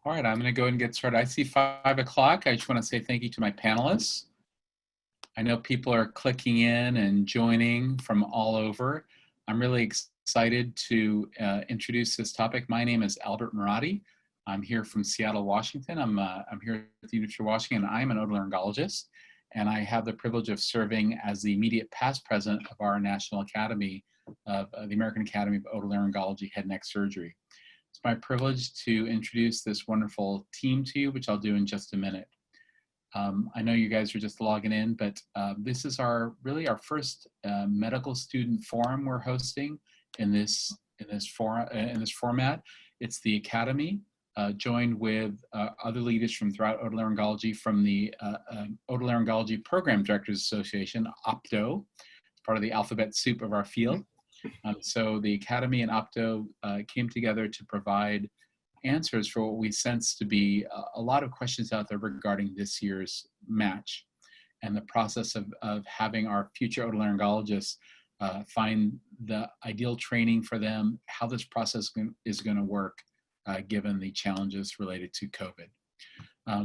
All right, I'm going to go ahead and get started. I see 5 o'clock. I just want to say thank you to my panelists. I know people are clicking in and joining from all over. I'm really excited to introduce this topic. My name is Albert Murati. I'm here from Seattle, Washington. I'm here at the University of Washington. I'm an otolaryngologist, and I have the privilege of serving as the immediate past president of our National Academy of the American Academy of Otolaryngology Head and Neck Surgery. It's my privilege to introduce this wonderful team to you, which I'll do in just a minute. I know you guys are just logging in, but this is really our first medical student forum we're hosting in this format. It's the Academy, joined with other leaders from throughout otolaryngology from the Otolaryngology Program Directors Association, OPTO. It's part of the alphabet soup of our field. So the Academy and OPTO came together to provide answers for what we sense to be a lot of questions out there regarding this year's match and the process of having our future otolaryngologists find the ideal training for them, how this process is going to work given the challenges related to COVID.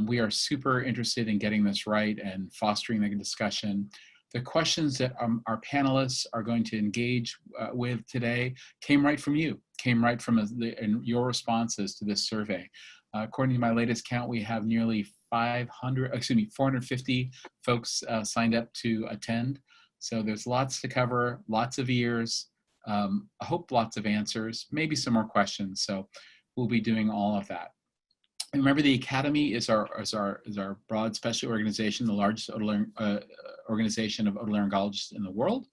We are super interested in getting this right and fostering the discussion. The questions that our panelists are going to engage with today came right from you, came right from your responses to this survey. According to my latest count, we have nearly 450 folks signed up to attend. So there's lots to cover, lots of ears, I hope lots of answers, maybe some more questions. So we'll be doing all of that. And remember, the Academy is our broad specialty organization, the largest organization of otolaryngologists in the world.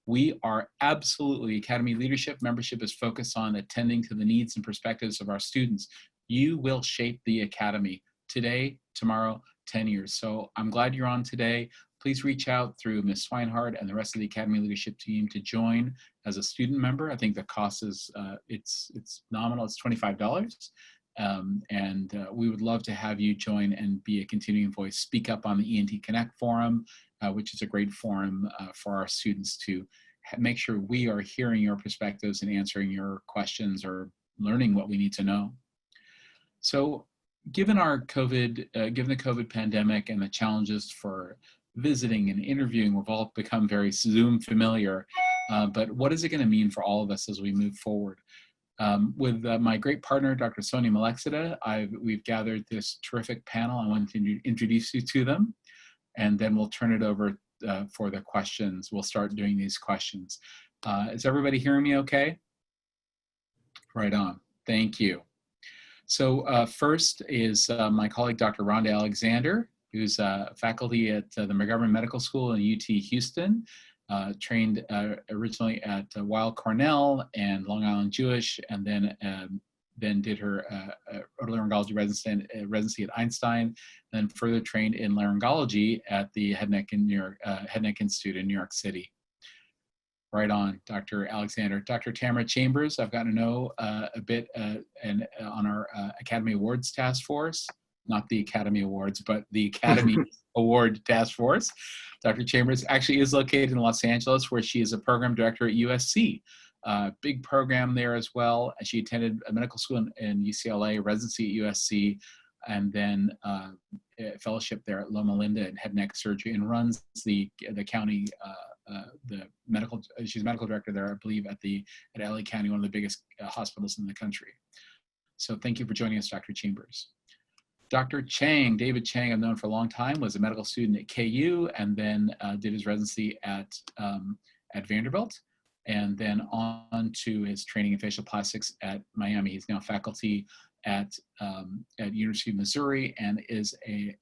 We are absolutely, Academy leadership membership is focused on attending to the needs and perspectives of our students. You will shape the Academy today, tomorrow, 10 years. So I'm glad you're on today. Please reach out through Ms. Swinehart and the rest of the Academy leadership team to join as a student member. I think the cost is, it's nominal, it's $25. We would love to have you join and be a continuing voice. Speak up on the ENT Connect forum, which is a great forum for our students to make sure we are hearing your perspectives and answering your questions or learning what we need to know. So given the COVID pandemic and the challenges for visiting and interviewing, we've all become very Zoom familiar, but what is it going to mean for all of us as we move forward? With my great partner, Dr. Sonia Malexida, we've gathered this terrific panel. I want to introduce you to them, and then we'll turn it over for the questions. We'll start doing these questions. Is everybody hearing me okay? Right on. Thank you. So first is my colleague, Dr. Rhonda Alexander, who's faculty at the McGovern Medical School in UT Houston. Trained originally at Weill Cornell and Long Island Jewish, and then did her otolaryngology residency at Einstein, then further trained in laryngology at the Head Neck Institute in New York City. Right on, Dr. Alexander. Dr. Tamara Chambers, I've gotten to know a bit on our Academy Awards Task Force, not the Academy Awards, but the Academy Award Task Force. Dr. Chambers actually is located in Los Angeles, where she is a program director at USC. Big program there as well. She attended a medical school in UCLA, residency at USC, and then a fellowship there at Loma Linda in head and neck surgery, and runs the county, she's medical director there, I believe, at LA County, one of the biggest hospitals in the country. So thank you for joining us, Dr. Chambers. Dr. Chang, David Chang, I've known for a long time, was a medical student at KU, and then did his residency at Vanderbilt, and then on to his training in facial plastics at Miami. He's now faculty at University of Missouri and is a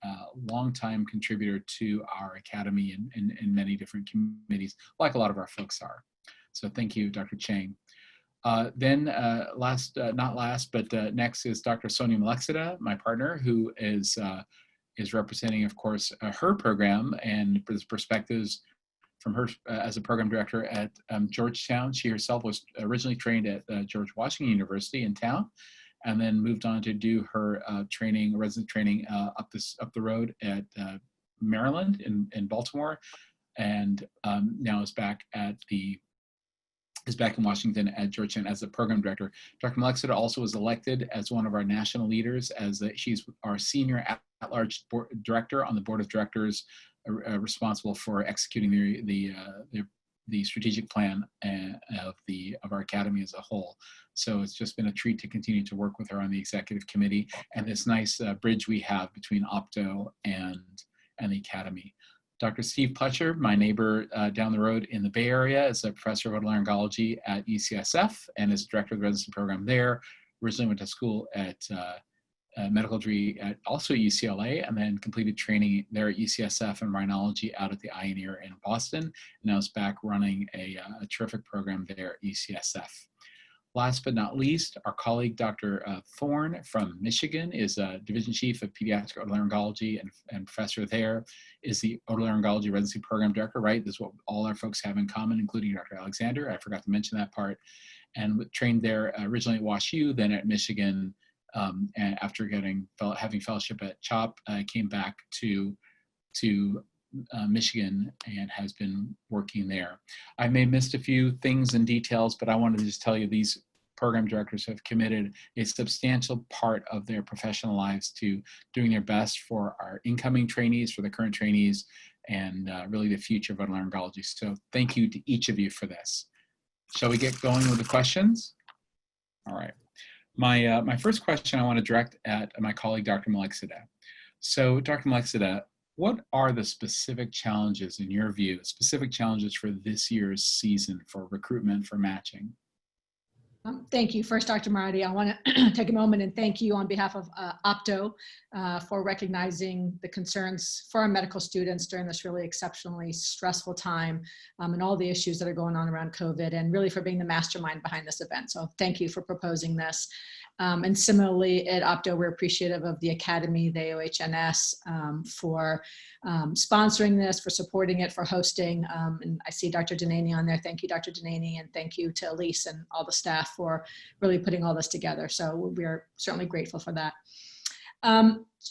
longtime contributor to our academy in many different committees, like a lot of our folks are. So thank you, Dr. Chang. Next is Dr. Sonia Malexida, my partner, who is representing, of course, her program and his perspectives from her as a program director at Georgetown. She herself was originally trained at George Washington University in town, and then moved on to do her resident training up the road at Maryland in Baltimore, and now is back at the is back in Washington at Georgetown as the program director. Dr. Malexida also was elected as one of our national leaders, as she's our senior at-large director on the board of directors responsible for executing the strategic plan of our academy as a whole. So it's just been a treat to continue to work with her on the executive committee and this nice bridge we have between Opto and the academy. Dr. Steve Pletcher, my neighbor down the road in the Bay Area, is a professor of otolaryngology at UCSF and is director of the residency program there. Originally went to school at medical degree at also UCLA, and then completed training there at UCSF in rhinology out at the Ioneer in Boston. And now is back running a terrific program there at UCSF. Last but not least, our colleague, Dr. Thorne from Michigan, is a division chief of pediatric otolaryngology and professor there, is the otolaryngology residency program director, right? This is what all our folks have in common, including Dr. Alexander. I forgot to mention that part. And trained there originally at WashU, then at Michigan, and after having fellowship at CHOP, came back to Michigan and has been working there. I may have missed a few things and details, but I wanted to just tell you these program directors have committed a substantial part of their professional lives to doing their best for our incoming trainees, for the current trainees, and really the future of otolaryngology. So thank you to each of you for this. Shall we get going with the questions? All right. My first question I want to direct at my colleague, Dr. Malexida. So Dr. Malexida, what are the specific challenges in your view, specific challenges for this year's season for recruitment, for matching? Thank you. First, Dr. Maradi, I want to take a moment and thank you on behalf of Opto for recognizing the concerns for our medical students during this really exceptionally stressful time and all the issues that are going on around COVID, and really for being the mastermind behind this event. So thank you for proposing this. And similarly at Opto, we're appreciative of the Academy, the AAO-HNS for sponsoring this, for supporting it, for hosting. And I see Dr. Denani on there. Thank you, Dr. Denani, and thank you to Elise and all the staff for really putting all this together. So we are certainly grateful for that.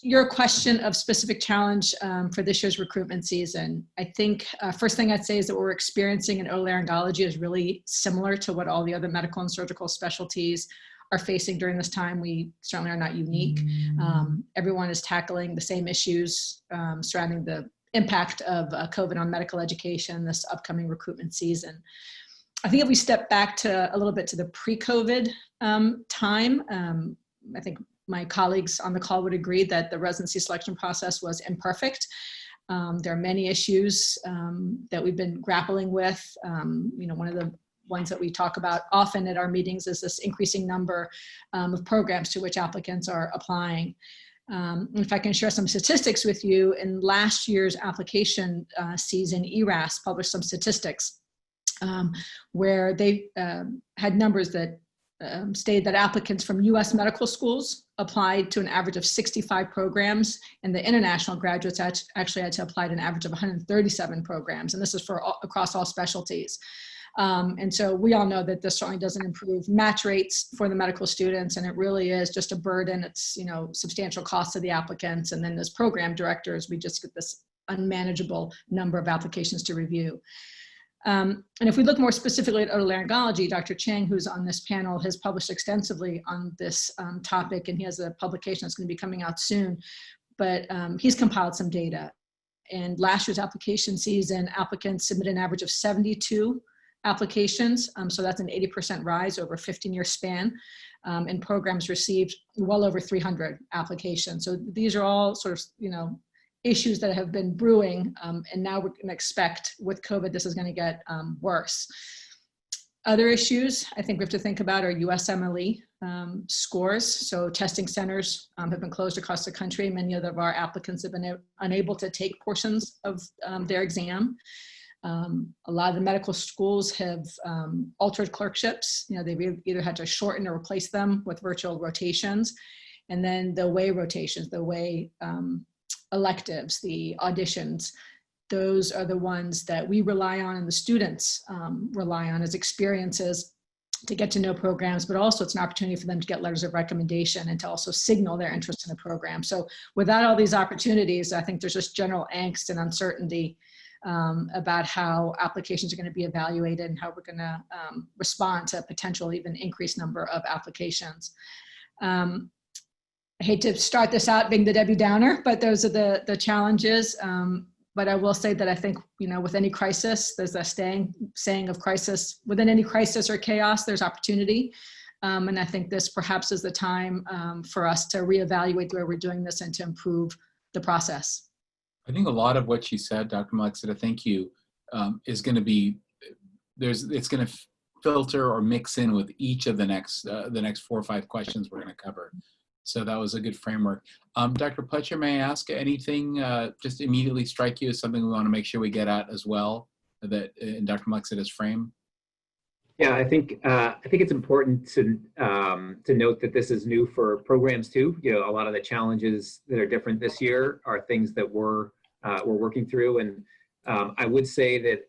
Your question of specific challenge for this year's recruitment season, I think first thing I'd say is that what we're experiencing in otolaryngology is really similar to what all the other medical and surgical specialties are facing during this time. We certainly are not unique. Everyone is tackling the same issues surrounding the impact of COVID on medical education this upcoming recruitment season. I think if we step back to a little bit to the pre-COVID time, I think my colleagues on the call would agree that the residency selection process was imperfect. There are many issues that we've been grappling with. One of the ones that we talk about often at our meetings is this increasing number of programs to which applicants are applying. If I can share some statistics with you, in last year's application season, ERAS published some statistics where they had numbers that stated that applicants from US medical schools applied to an average of 65 programs, and the international graduates actually had to apply to an average of 137 programs, and this is for across all specialties. And so we all know that this certainly doesn't improve match rates for the medical students, and it really is just a burden. It's, substantial cost to the applicants. And then as program directors, we just get this unmanageable number of applications to review. And if we look more specifically at otolaryngology, Dr. Chang, who's on this panel, has published extensively on this topic, and he has a publication that's going to be coming out soon, but he's compiled some data. And last year's application season, applicants submitted an average of 72 applications. So that's an 80% rise over a 15-year span. And programs received well over 300 applications. So these are all sort of, issues that have been brewing. And now we're going to expect with COVID, this is going to get worse. Other issues I think we have to think about are USMLE scores. So testing centers have been closed across the country. Many of our applicants have been unable to take portions of their exam. A lot of the medical schools have altered clerkships. They've either had to shorten or replace them with virtual rotations. And then the way rotations, the way electives, the auditions, those are the ones that we rely on and the students rely on as experiences to get to know programs, but also it's an opportunity for them to get letters of recommendation and to also signal their interest in the program. So without all these opportunities, I think there's just general angst and uncertainty about how applications are going to be evaluated and how we're going to respond to a potential even increased number of applications. I hate to start this out being the Debbie Downer, but those are the challenges. But I will say that I think, with any crisis, there's a saying of crisis. Within any crisis or chaos, there's opportunity. And I think this perhaps is the time for us to reevaluate the way we're doing this and to improve the process. I think a lot of what she said, Dr. Malexita, thank you, is going to be, it's going to filter or mix in with each of the next 4 or 5 questions we're going to cover. So that was a good framework. Dr. Pletcher, may I ask anything just immediately strike you as something we want to make sure we get at as well, that in Dr. Malexita's frame? Yeah, I think it's important to note that this is new for programs too. A lot of the challenges that are different this year are things that we're working through, and I would say that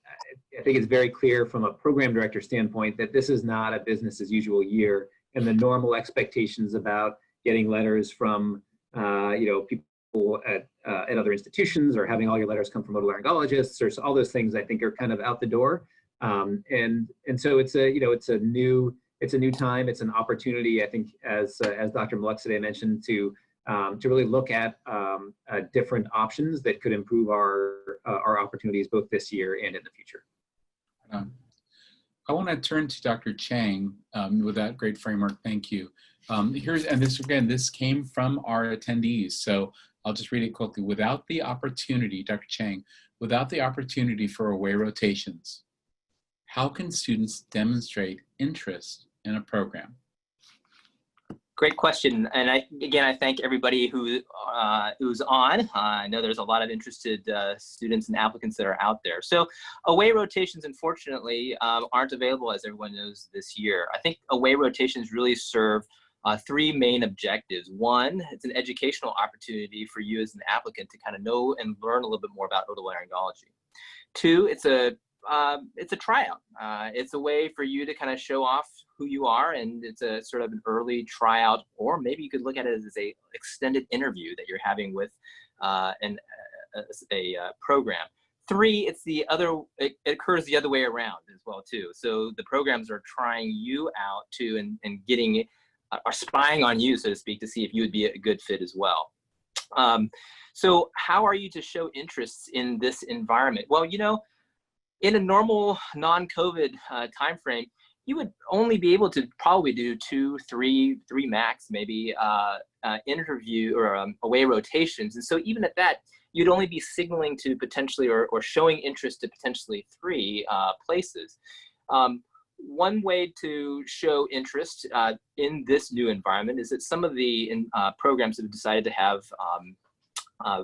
I think it's very clear from a program director standpoint that this is not a business as usual year, and the normal expectations about getting letters from people at other institutions, or having all your letters come from otolaryngologists, or all those things I think are kind of out the door. And so it's a new time. It's an opportunity, I think, as Dr. Malexita mentioned, to really look at different options that could improve our opportunities both this year and in the future. I want to turn to Dr. Chang with that great framework. Thank you. This came from our attendees, so I'll just read it quickly. Without the opportunity, Dr. Chang, without the opportunity for away rotations, how can students demonstrate interest in a program? Great question, and I thank everybody who's on. I know there's a lot of interested students and applicants that are out there. So away rotations, unfortunately, aren't available, as everyone knows, this year. I think away rotations really serve 3 main objectives. One, it's an educational opportunity for you as an applicant to kind of know and learn a little bit more about otolaryngology. 2, it's a tryout. It's a way for you to kind of show off who you are, and it's a sort of an early tryout, or maybe you could look at it as a extended interview that you're having with a program. 3, it occurs the other way around as well too. So the programs are trying you out too, and are spying on you, so to speak, to see if you would be a good fit as well. So how are you to show interest in this environment? Well, in a normal non-COVID timeframe, you would only be able to probably do 2, 3 max, maybe interview or away rotations. And so even at that, you'd only be signaling to potentially or showing interest to potentially 3 places. One way to show interest in this new environment is that some of the programs have decided to have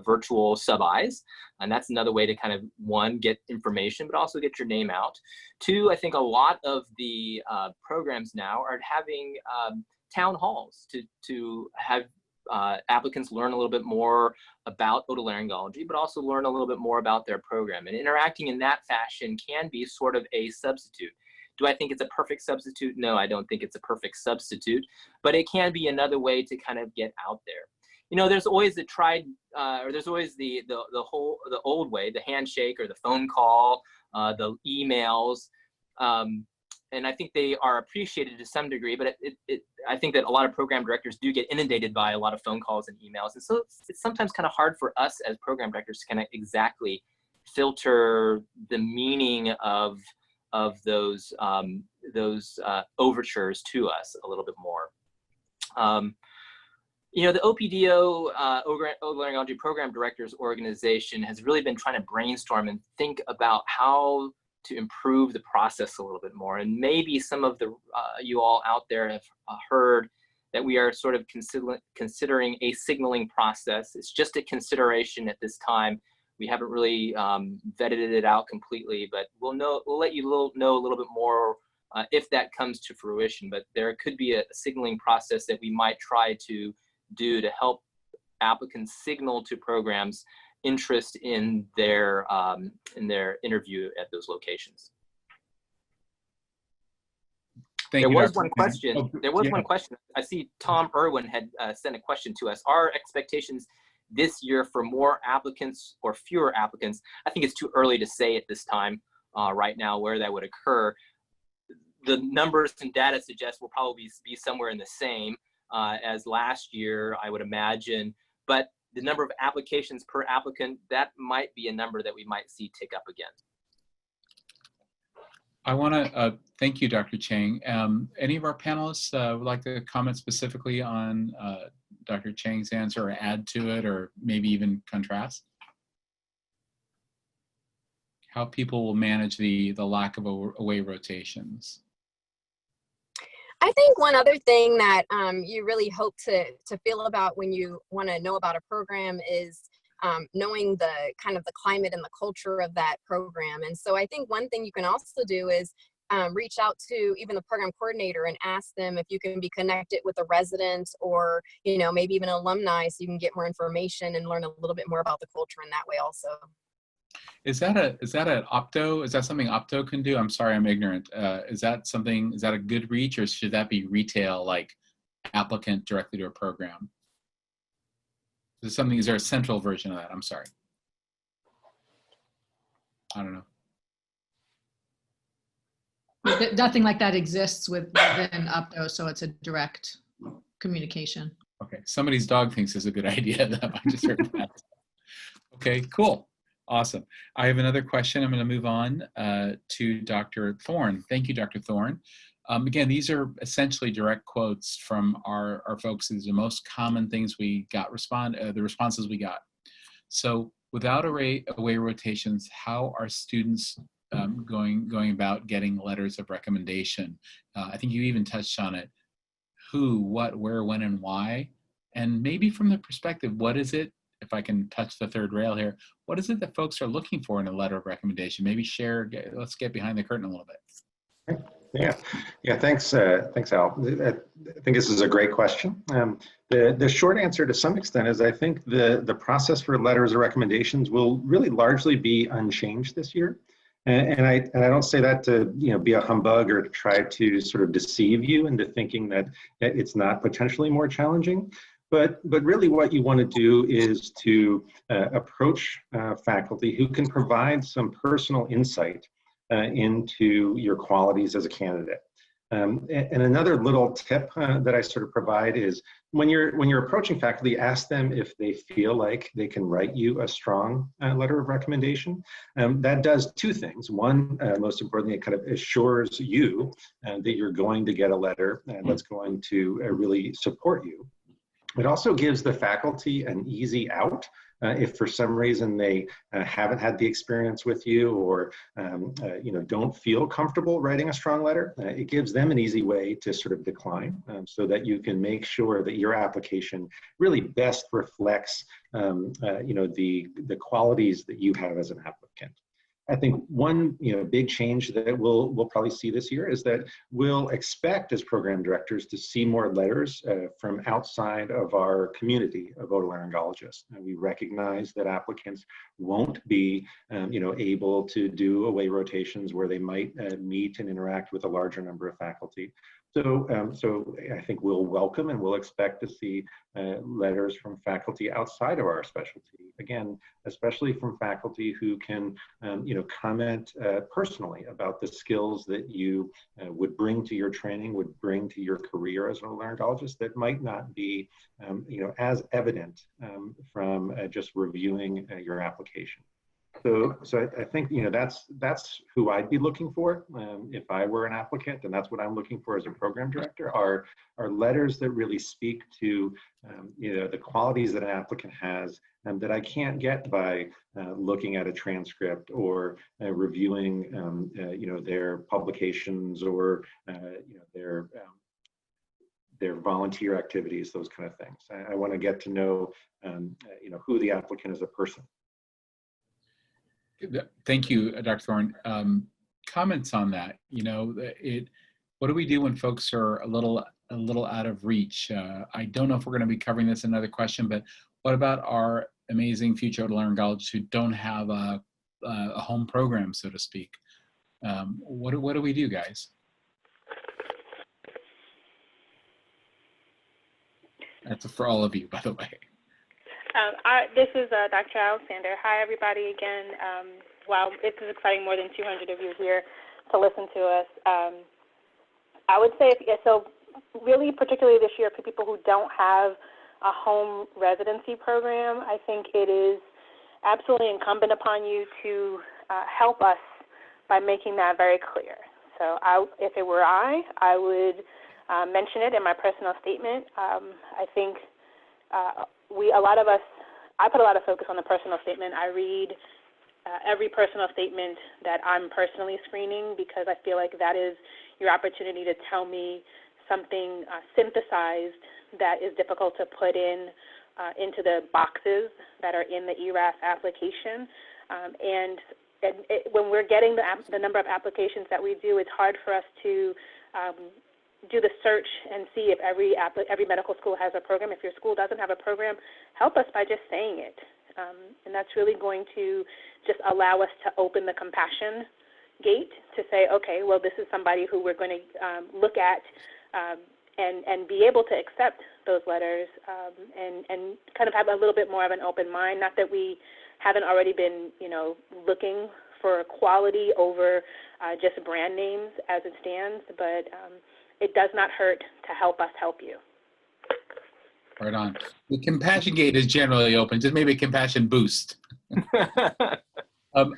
virtual sub-Is, and that's another way to kind of, 1, get information, but also get your name out. 2, I think a lot of the programs now are having town halls to have applicants learn a little bit more about otolaryngology, but also learn a little bit more about their program. And interacting in that fashion can be sort of a substitute. Do I think it's a perfect substitute? No, I don't think it's a perfect substitute, but it can be another way to kind of get out there. There's always the there's always the old way, the handshake or the phone call, the emails, and I think they are appreciated to some degree. But I think that a lot of program directors do get inundated by a lot of phone calls and emails, and so it's sometimes kind of hard for us as program directors to kind of exactly filter the meaning of those overtures to us a little bit more. The OPDO, Otolaryngology Program Directors Organization, has really been trying to brainstorm and think about how to improve the process a little bit more. And maybe some of the you all out there have heard that we are sort of considering a signaling process. It's just a consideration at this time. We haven't really vetted it out completely, but we'll let you know a little bit more if that comes to fruition. But there could be a signaling process that we might try to do to help applicants signal to programs interest in their interview at those locations. There was one question. I see Tom Irwin had sent a question to us. Are expectations this year for more applicants or fewer applicants, I think it's too early to say at this time right now where that would occur. The numbers and data suggest will probably be somewhere in the same as last year, I would imagine. But the number of applications per applicant, that might be a number that we might see tick up again. I want to thank you, Dr. Chang. Any of our panelists would like to comment specifically on Dr. Chang's answer or add to it, or maybe even contrast? How people will manage the lack of away rotations? I think one other thing that you really hope to feel about when you want to know about a program is knowing the kind of the climate and the culture of that program. And so I think one thing you can also do is reach out to even the program coordinator and ask them if you can be connected with a resident or, you know, maybe even an alumni, so you can get more information and learn a little bit more about the culture in that way also. Is that an Opto? Is that something Opto can do? I'm sorry, I'm ignorant. Is that a good reach, or should that be retail, like applicant directly to a program? Is there a central version of that? I'm sorry. I don't know. Nothing like that exists within Opto, so it's a direct communication. Okay, somebody's dog thinks it's a good idea. I just heard that. Okay, cool. Awesome. I have another question. I'm going to move on to Dr. Thorne. Thank you, Dr. Thorne. Again, these are essentially direct quotes from our folks. These are the most common things we got, the responses we got. So without away rotations, how are students going about getting letters of recommendation? I think you even touched on it. Who, what, where, when, and why? And maybe from the perspective, what is it, if I can touch the third rail here, what is it that folks are looking for in a letter of recommendation? Maybe let's get behind the curtain a little bit. Yeah. Thanks, Al. I think this is a great question. The short answer to some extent is I think the process for letters of recommendations will really largely be unchanged this year. And I don't say that to be a humbug or to try to sort of deceive you into thinking that it's not potentially more challenging. But really what you want to do is to approach faculty who can provide some personal insight into your qualities as a candidate. And another little tip that I sort of provide is when you're approaching faculty, ask them if they feel like they can write you a strong letter of recommendation. That does two things. One, most importantly, it kind of assures you that you're going to get a letter that's going to really support you. It also gives the faculty an easy out if for some reason they haven't had the experience with you or don't feel comfortable writing a strong letter. It gives them an easy way to sort of decline so that you can make sure that your application really best reflects the qualities that you have as an applicant. I think one big change that we'll probably see this year is that we'll expect as program directors to see more letters from outside of our community of otolaryngologists. And we recognize that applicants won't be able to do away rotations where they might meet and interact with a larger number of faculty. So I think we'll welcome and we'll expect to see letters from faculty outside of our specialty. Again, especially from faculty who can, comment personally about the skills that you would bring to your training, would bring to your career as an otolaryngologist that might not be, as evident from just reviewing your application. So I think that's who I'd be looking for if I were an applicant, and that's what I'm looking for as a program director are letters that really speak to the qualities that an applicant has and that I can't get by looking at a transcript or reviewing their publications or their volunteer activities, those kind of things. I want to get to know who the applicant is as a person. Thank you, Dr. Thorne. Comments on that? What do we do when folks are a little out of reach? I don't know if we're going to be covering this in another question, but what about our amazing future otolaryngologists who don't have a home program, so to speak? What do we do, guys? That's for all of you, by the way. This is Dr. Alexander. Hi, everybody, again. Wow, it is exciting, more than 200 of you here to listen to us. I would say, so really particularly this year for people who don't have a home residency program, I think it is absolutely incumbent upon you to help us by making that very clear. So if it were I would mention it in my personal statement. I think I put a lot of focus on the personal statement. I read every personal statement that I'm personally screening because I feel like that is your opportunity to tell me something synthesized that is difficult to put into the boxes that are in the ERAS application. When we're getting the number of applications that we do, it's hard for us to do the search and see if every medical school has a program. If your school doesn't have a program, help us by just saying it. And that's really going to just allow us to open the compassion gate to say, okay, well, this is somebody who we're going to look at and be able to accept those letters and kind of have a little bit more of an open mind. Not that we haven't already been, looking for quality over just brand names as it stands, but it does not hurt to help us help you. Right on. The compassion gate is generally open, just maybe a compassion boost. I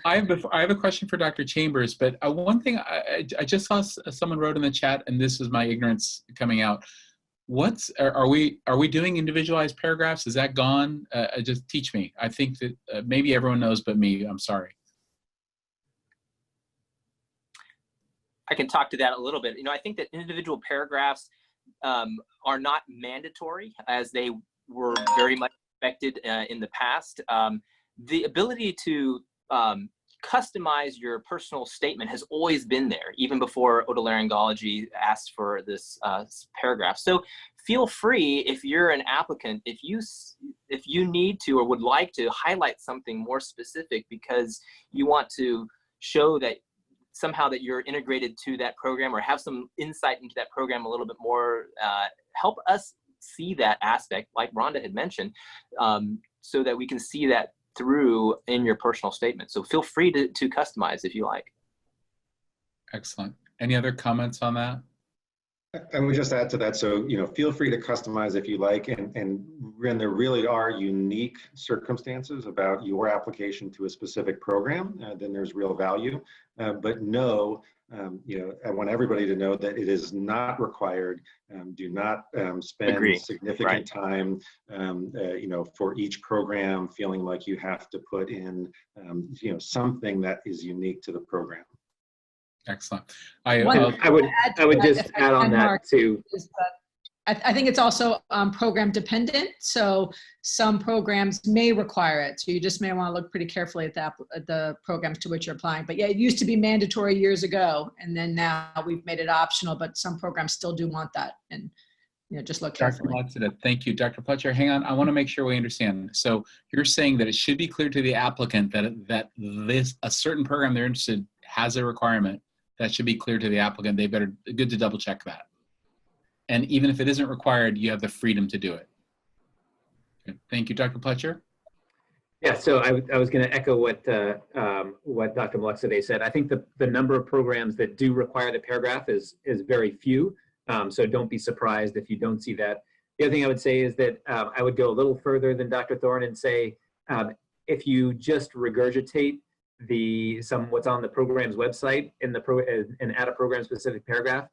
have a question for Dr. Chambers, but one thing I just saw someone wrote in the chat, and this is my ignorance coming out. Are we doing individualized paragraphs? Is that gone? Just teach me. I think that maybe everyone knows but me. I'm sorry. I can talk to that a little bit. I think that individual paragraphs are not mandatory as they were very much expected in the past. The ability to customize your personal statement has always been there, even before otolaryngology asked for this paragraph. So feel free, if you're an applicant, if you need to or would like to highlight something more specific because you want to show that somehow that you're integrated to that program or have some insight into that program a little bit more, help us see that aspect, like Rhonda had mentioned, so that we can see that through in your personal statement. So feel free to customize if you like. Excellent. Any other comments on that? I would just add to that. So, feel free to customize if you like, and when there really are unique circumstances about your application to a specific program, then there's real value. But no, I want everybody to know that it is not required. Do not spend significant time, for each program feeling like you have to put in, something that is unique to the program. Excellent. I would just add on that too. I think it's also program dependent. So some programs may require it. So you just may want to look pretty carefully at the programs to which you're applying. But yeah, it used to be mandatory years ago, and then now we've made it optional. But some programs still do want that, and just look carefully. Thank you, Dr. Pletcher. Hang on, I want to make sure we understand. So you're saying that it should be clear to the applicant that a certain program they're interested in has a requirement. That should be clear to the applicant. They better, good to double check that. And even if it isn't required, you have the freedom to do it. Okay. Thank you, Dr. Pletcher. Yeah, so I was going to echo what Dr. Malexade said. I think the number of programs that do require the paragraph is very few. So don't be surprised if you don't see that. The other thing I would say is that I would go a little further than Dr. Thorne and say, if you just regurgitate what's on the program's website and add a program specific paragraph,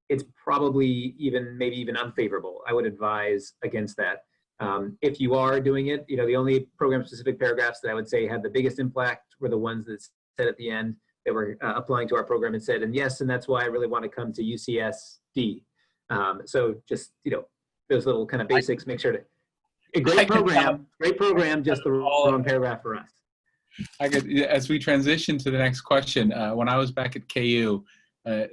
it's probably maybe even unfavorable. I would advise against that. If you are doing it, the only program specific paragraphs that I would say had the biggest impact were the ones that said at the end that were applying to our program and said, and yes, and that's why I really want to come to UCSD. So just, those little kind of basics, make sure to, great program, just the wrong paragraph for us. As we transition to the next question, when I was back at KU,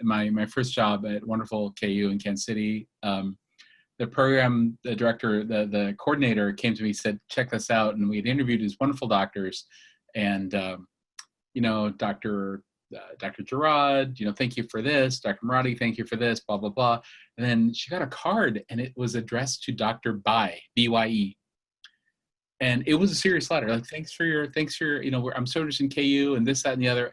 my first job at wonderful KU in Kansas City, the program, the director, the coordinator came to me and said, check this out. And we had interviewed these wonderful doctors and, Dr. Gerard, thank you for this. Dr. Marati, thank you for this, blah, blah, blah. And then she got a card and it was addressed to Dr. Bye, B-Y-E. And it was a serious letter. Like, thanks for your, you know, I'm so interested in KU and this, that, and the other.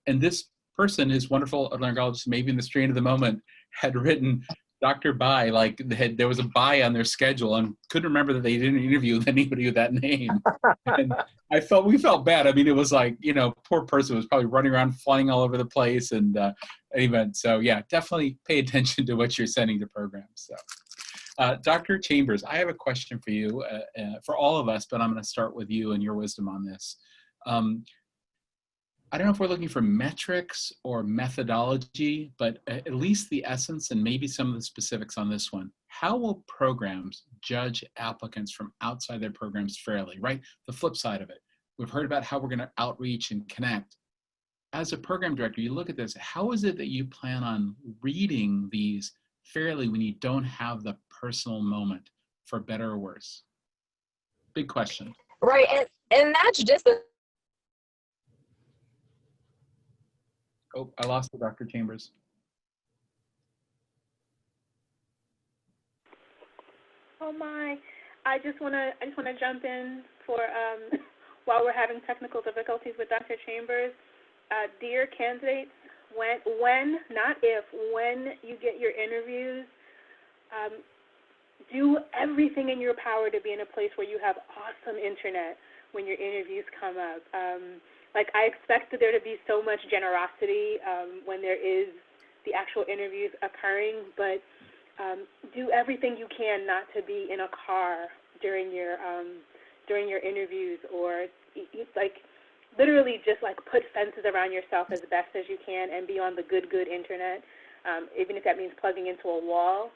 And this person is wonderful otolaryngologist, maybe in the strain of the moment, had written Dr. Bai, like there was a Bai on their schedule and couldn't remember that they didn't interview with anybody with that name. And we felt bad. I mean, it was like, you know, poor person was probably running around, flying all over the place and event. So yeah, definitely pay attention to what you're sending to programs. So. Dr. Chambers, I have a question for you, for all of us, but I'm going to start with you and your wisdom on this. I don't know if we're looking for metrics or methodology, but at least the essence and maybe some of the specifics on this one. How will programs judge applicants from outside their programs fairly, right? The flip side of it. We've heard about how we're going to outreach and connect. As a program director, you look at this, how is it that you plan on reading these fairly when you don't have the personal moment, for better or worse? Big question. Right, and that's just a Oh, I lost you, Dr. Chambers. Oh my! I just wanna jump in for while we're having technical difficulties with Dr. Chambers. Dear candidates, when not if, when you get your interviews, do everything in your power to be in a place where you have awesome internet when your interviews come up. Like, I expected there to be so much generosity when there is the actual interviews occurring, but do everything you can not to be in a car during your interviews, or like literally just like put fences around yourself as best as you can and be on the good internet, even if that means plugging into a wall.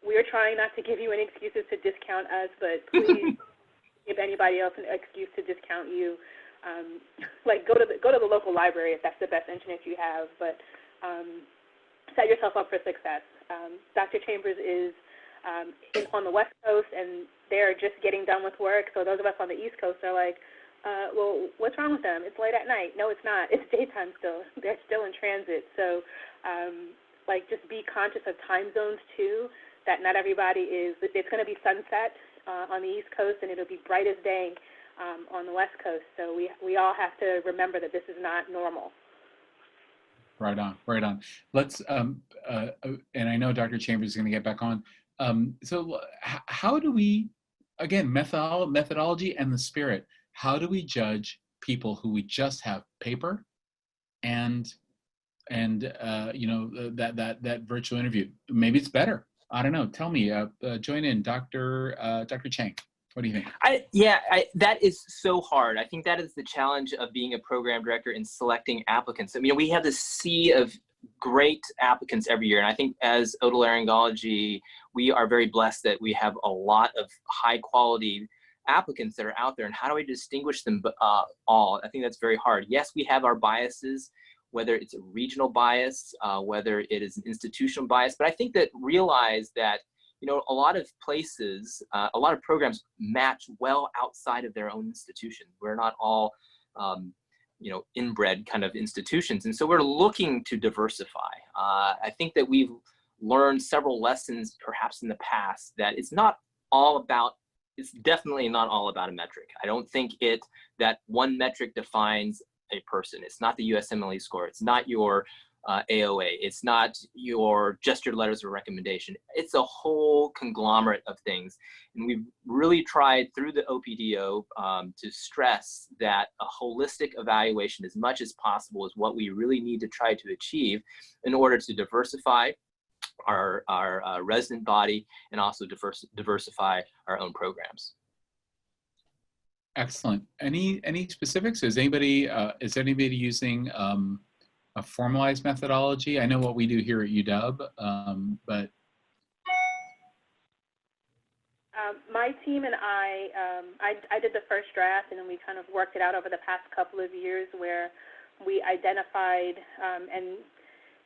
We're trying not to give you any excuses to discount us, but please give anybody else an excuse to discount you. Like go to the local library if that's the best internet you have, but set yourself up for success. Dr. Chambers is on the West Coast, and they're just getting done with work. So those of us on the East Coast are like, well, what's wrong with them? It's late at night. No, it's not. It's daytime still. They're still in transit. So, like, just be conscious of time zones too. That not everybody is. It's going to be sunset on the East Coast, and it'll be bright as day on the West Coast. So we all have to remember that this is not normal. Right on, right on. Let's, and I know Dr. Chambers is going to get back on. So how do we, again, methodology and the spirit, how do we judge people who we just have paper and you know, that virtual interview? Maybe it's better. I don't know. Tell me, join in, Dr. Chang. What do you think? That is so hard. I think that is the challenge of being a program director and selecting applicants. I mean, we have this sea of great applicants every year. And I think as otolaryngology, we are very blessed that we have a lot of high quality applicants that are out there. And how do we distinguish them all? I think that's very hard. Yes, we have our biases, whether it's a regional bias, whether it is an institutional bias. But I think that realize that, you know, a lot of places, a lot of programs match well outside of their own institution. We're not all, you know, inbred kind of institutions. And so we're looking to diversify. I think that we've learned several lessons perhaps in the past that it's not all about, it's definitely not all about a metric. I don't think that one metric defines a person. It's not the USMLE score. It's not your AOA. It's not just your letters of recommendation. It's a whole conglomerate of things. And we've really tried through the OPDO to stress that a holistic evaluation as much as possible is what we really need to try to achieve in order to diversify our resident body and also diversify our own programs. Excellent. Any specifics? Is anybody using a formalized methodology? I know what we do here at UW, but my team and I did the first draft, and then we kind of worked it out over the past couple of years, where we identified, and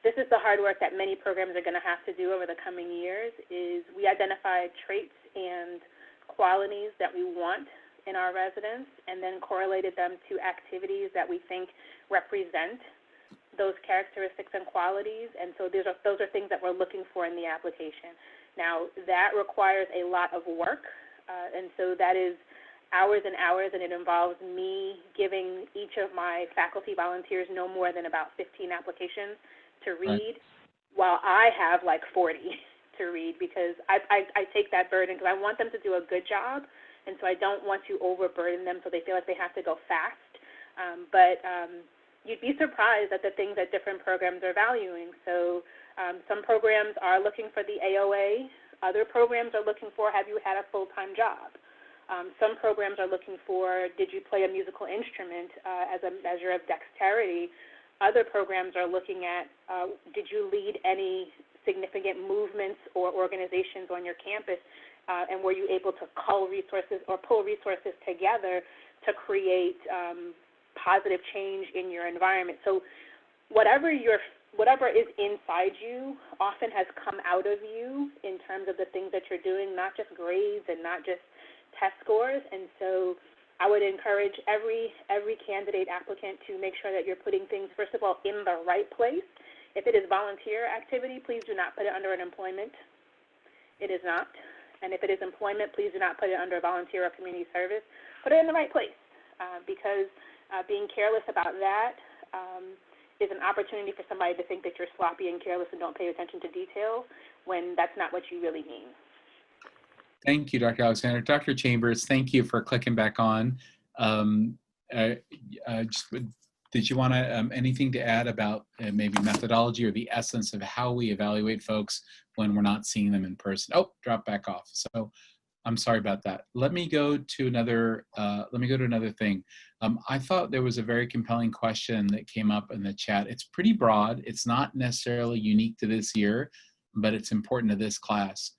this is the hard work that many programs are going to have to do over the coming years, is we identified traits and qualities that we want in our residents, and then correlated them to activities that we think represent those characteristics and qualities. And so those are things that we're looking for in the application. Now, that requires a lot of work And so that is hours and hours, and it involves me giving each of my faculty volunteers no more than about 15 applications to read, while I have like 40 to read, because I take that burden because I want them to do a good job, and so I don't want to overburden them so they feel like they have to go fast. But you'd be surprised at the things that different programs are valuing. So some programs are looking for the AOA. Other programs are looking for, have you had a full-time job? Some programs are looking for, did you play a musical instrument as a measure of dexterity? Other programs are looking at, did you lead any significant movements or organizations on your campus, and were you able to cull resources or pull resources together to create positive change in your environment? So whatever is inside you often has come out of you in terms of the things that you're doing, not just grades and not just test scores. And so I would encourage every candidate applicant to make sure that you're putting things, first of all, in the right place. If it is volunteer activity, please do not put it under an employment. It is not. And if it is employment, please do not put it under volunteer or community service. Put it in the right place, because being careless about that is an opportunity for somebody to think that you're sloppy and careless and don't pay attention to details, when that's not what you really mean. Thank you, Dr. Alexander. Dr. Chambers, thank you for clicking back on. Did you want to, anything to add about maybe methodology or the essence of how we evaluate folks when we're not seeing them in person? Oh, drop back off. So I'm sorry about that. Let me go to another thing. I thought there was a very compelling question that came up in the chat. It's pretty broad. It's not necessarily unique to this year, but it's important to this class.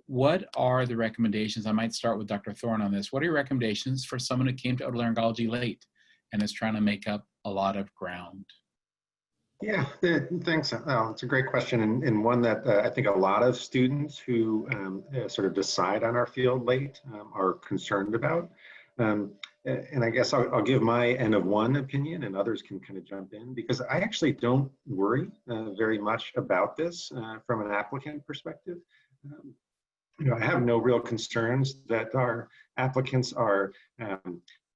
What are the recommendations? I might start with Dr. Thorne on this. What are your recommendations for someone who came to otolaryngology late and is trying to make up a lot of ground? Yeah, thanks. It's a great question, and one that I think a lot of students who sort of decide on our field late are concerned about. And I guess I'll give my N of one opinion, and others can kind of jump in, because I actually don't worry very much about this from an applicant perspective. I have no real concerns that our applicants are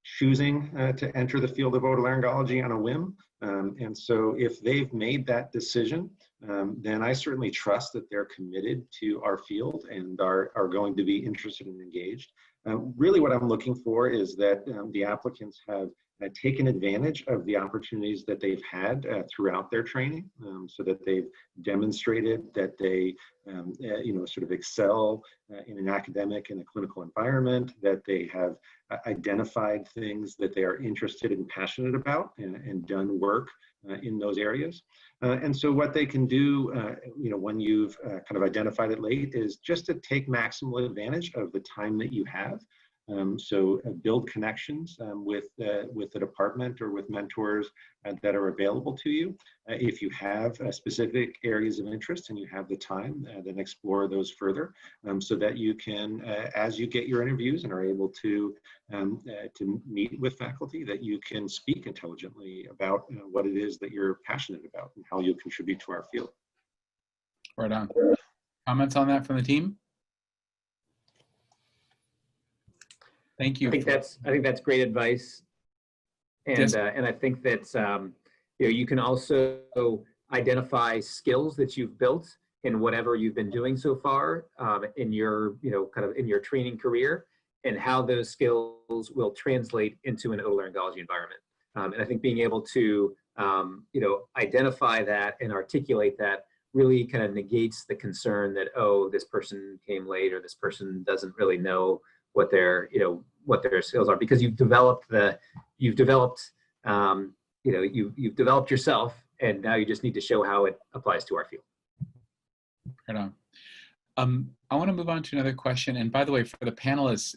choosing to enter the field of otolaryngology on a whim. And so if they've made that decision, then I certainly trust that they're committed to our field and are going to be interested and engaged. Really what I'm looking for is that the applicants have taken advantage of the opportunities that they've had throughout their training, so that they've demonstrated that they sort of excel in an academic and a clinical environment, that they have identified things that they are interested and passionate about, and done work in those areas. And so what they can do, when you've kind of identified it late, is just to take maximal advantage of the time that you have. So build connections with the department or with mentors that are available to you. If you have specific areas of interest and you have the time, then explore those further, so that you can, as you get your interviews and are able to meet with faculty, that you can speak intelligently about what it is that you're passionate about and how you'll contribute to our field. Right on. Comments on that from the team? Thank you. I think that's great advice, and Yes. And I think that you can also identify skills that you've built in whatever you've been doing so far in your kind of in your training career, and how those skills will translate into an otolaryngology environment. And I think being able to identify that and articulate that really kind of negates the concern that, oh, this person came late, or this person doesn't really know what their skills are, because you've developed yourself, and now you just need to show how it applies to our field. Right on. I want to move on to another question. And by the way, for the panelists,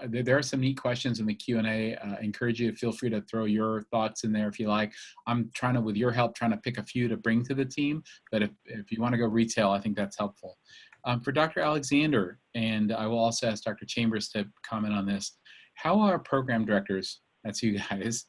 there are some neat questions in the Q&A. I encourage you to feel free to throw your thoughts in there if you like. I'm trying to, with your help, trying to pick a few to bring to the team. But if you want to go retail, I think that's helpful. For Dr. Alexander, and I will also ask Dr. Chambers to comment on this, how are program directors, that's you guys,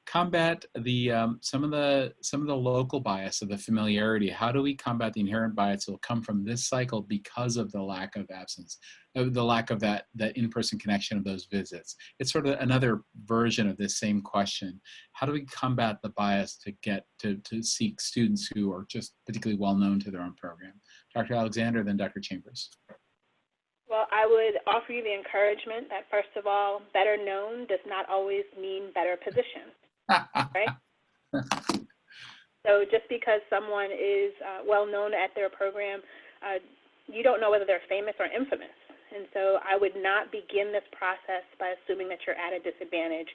combat the some of the local bias of the familiarity? How do we combat the inherent bias that will come from this cycle because of the lack of absence, of the lack of that in-person connection of those visits? It's sort of another version of this same question. How do we combat the bias to get to seek students who are just particularly well known to their own program? Dr. Alexander, then Dr. Chambers. Well, I would offer you the encouragement that, first of all, better known does not always mean better positioned, right? So just because someone is well known at their program, you don't know whether they're famous or infamous. And so I would not begin this process by assuming that you're at a disadvantage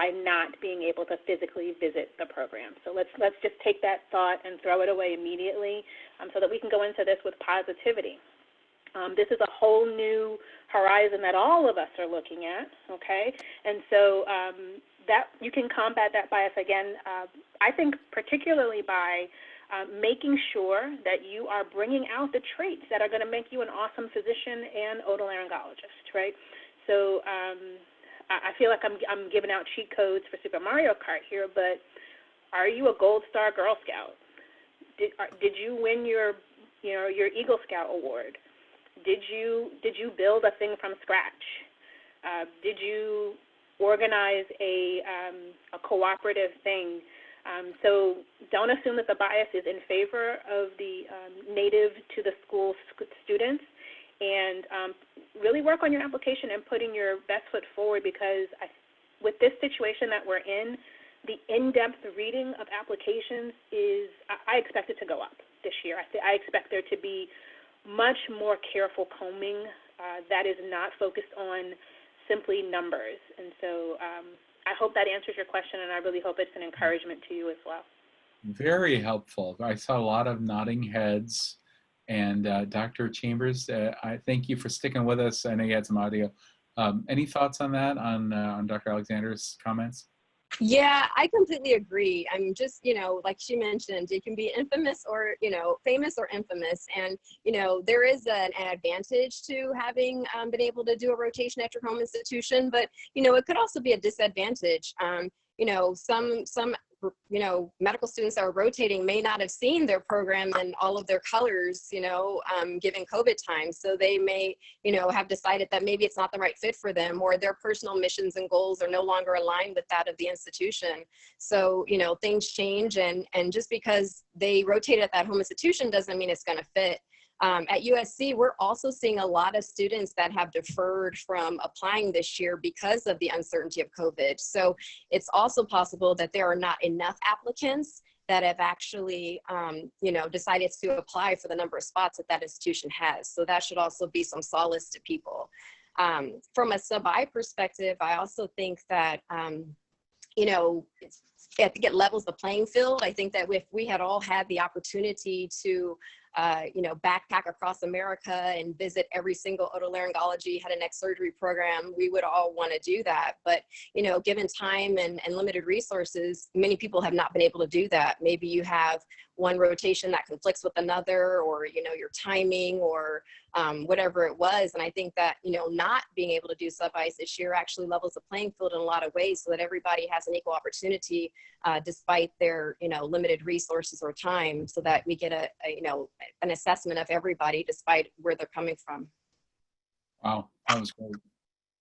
by not being able to physically visit the program. So let's just take that thought and throw it away immediately so that we can go into this with positivity. This is a whole new horizon that all of us are looking at, okay? And so that you can combat that bias, again, I think particularly by making sure that you are bringing out the traits that are going to make you an awesome physician and otolaryngologist, right? So I feel like I'm giving out cheat codes for Super Mario Kart here, but are you a Gold Star Girl Scout? Did you win your Eagle Scout award? Did you build a thing from scratch? Did you organize a cooperative thing? So don't assume that the bias is in favor of the native to the school students, and really work on your application and putting your best foot forward, because with this situation that we're in, the in-depth reading of applications I expect it to go up this year. I expect there to be much more careful combing that is not focused on simply numbers. And so I hope that answers your question, and I really hope it's an encouragement to you as well. Very helpful. I saw a lot of nodding heads. And Dr. Chambers, I thank you for sticking with us. I know you had some audio. Any thoughts on that, on Dr. Alexander's comments? Yeah, I completely agree. I'm just, like she mentioned, you can be infamous or, famous or infamous. And, there is an advantage to having been able to do a rotation at your home institution, but, it could also be a disadvantage. Some medical students that are rotating may not have seen their program in all of their colors, given COVID times. So they may, have decided that maybe it's not the right fit for them, or their personal missions and goals are no longer aligned with that of the institution. So, things change, and just because they rotated at that home institution doesn't mean it's going to fit. At USC, we're also seeing a lot of students that have deferred from applying this year because of the uncertainty of COVID. So it's also possible that there are not enough applicants that have actually, decided to apply for the number of spots that institution has. So that should also be some solace to people. From a sub-I perspective, I also think that, I think it levels the playing field. I think that if we had all had the opportunity to backpack across America and visit every single otolaryngology head and neck surgery program, we would all want to do that. But, given time and limited resources, many people have not been able to do that. Maybe you have one rotation that conflicts with another, or, your timing, or whatever it was. And I think that, not being able to do sub-I's this year actually levels the playing field in a lot of ways, so that everybody has an equal opportunity despite their, limited resources or time, so that we get an assessment of everybody despite where they're coming from. Wow, that was great.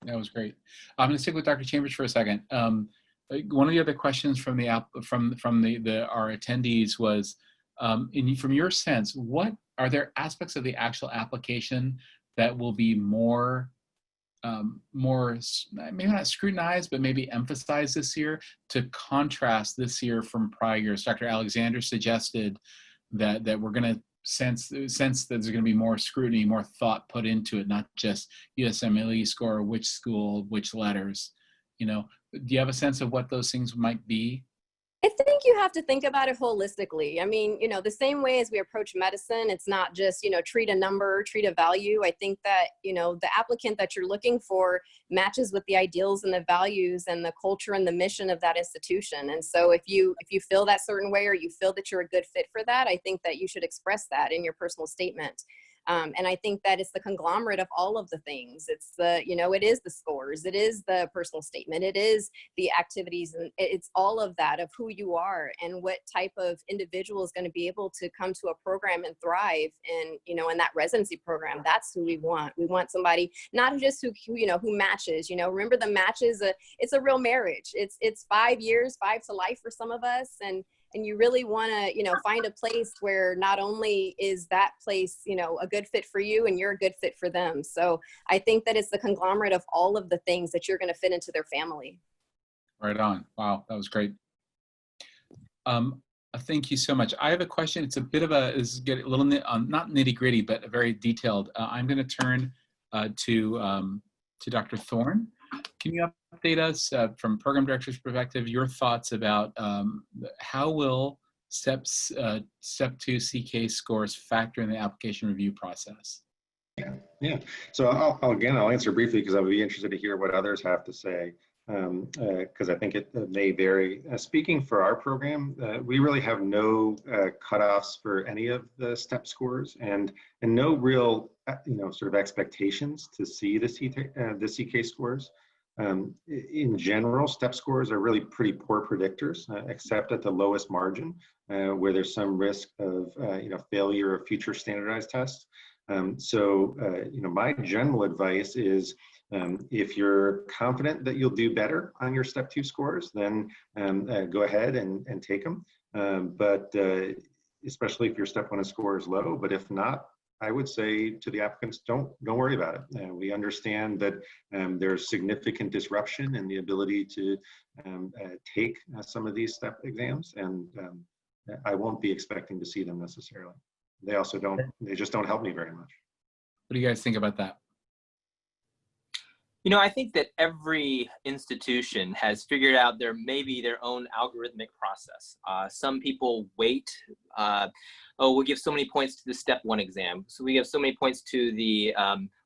That was great. I'm going to stick with Dr. Chambers for a second. One of the other questions from our attendees was, from your sense, what are there aspects of the actual application that will be more maybe not scrutinized, but maybe emphasized this year to contrast this year from prior years? Dr. Alexander suggested that we're going to sense that there's going to be more scrutiny, more thought put into it, not just USMLE score, which school, which letters. Do you have a sense of what those things might be? I think you have to think about it holistically. I mean, the same way as we approach medicine, it's not just, treat a number, treat a value. I think that, the applicant that you're looking for matches with the ideals and the values and the culture and the mission of that institution. And so if you feel that certain way, or you feel that you're a good fit for that, I think that you should express that in your personal statement. And I think that it's the conglomerate of all of the things. It's the, you know, it is the scores, it is the personal statement, it is the activities, and it's all of that of who you are and what type of individual is going to be able to come to a program and thrive. And, you know, in that residency program, that's who we want. We want somebody, not just who you know, who matches, you know, remember the match is it's a real marriage. It's 5 years, 5 to life for some of us. And you really want to, you know, find a place where not only is that place, you know, a good fit for you and you're a good fit for them. So I think that it's the conglomerate of all of the things that you're going to fit into their family. Right on. Wow, that was great. Thank you so much. I have a question. It's a bit of get a little not nitty gritty, but very detailed. I'm going to turn to Dr. Thorne. Can you update us from program director's perspective, your thoughts about how will step 2 CK scores factor in the application review process? Yeah. So I'll answer briefly because I would be interested to hear what others have to say, because I think it may vary. Speaking for our program, we really have no cutoffs for any of the STEP scores, and no real sort of expectations to see the CK scores. In general, STEP scores are really pretty poor predictors, except at the lowest margin, where there's some risk of failure of future standardized tests. So my general advice is, if you're confident that you'll do better on your Step 2 scores, then go ahead and take them. But especially if your Step 1 score is low. But if not, I would say to the applicants, don't worry about it. We understand that there's significant disruption in the ability to take some of these STEP exams, and I won't be expecting to see them necessarily. They also don't. They just don't help me very much. What do you guys think about that? You know, I think that every institution has figured out there may be their own algorithmic process. Some people wait. We'll give so many points to the Step 1 exam, so we give so many points to the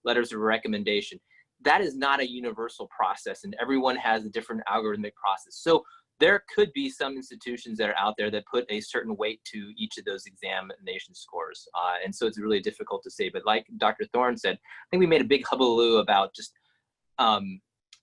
letters of recommendation. That is not a universal process, and everyone has a different algorithmic process. So there could be some institutions that are out there that put a certain weight to each of those examination scores. And so it's really difficult to say. But like Dr. Thorne said, I think we made a big hullabaloo about just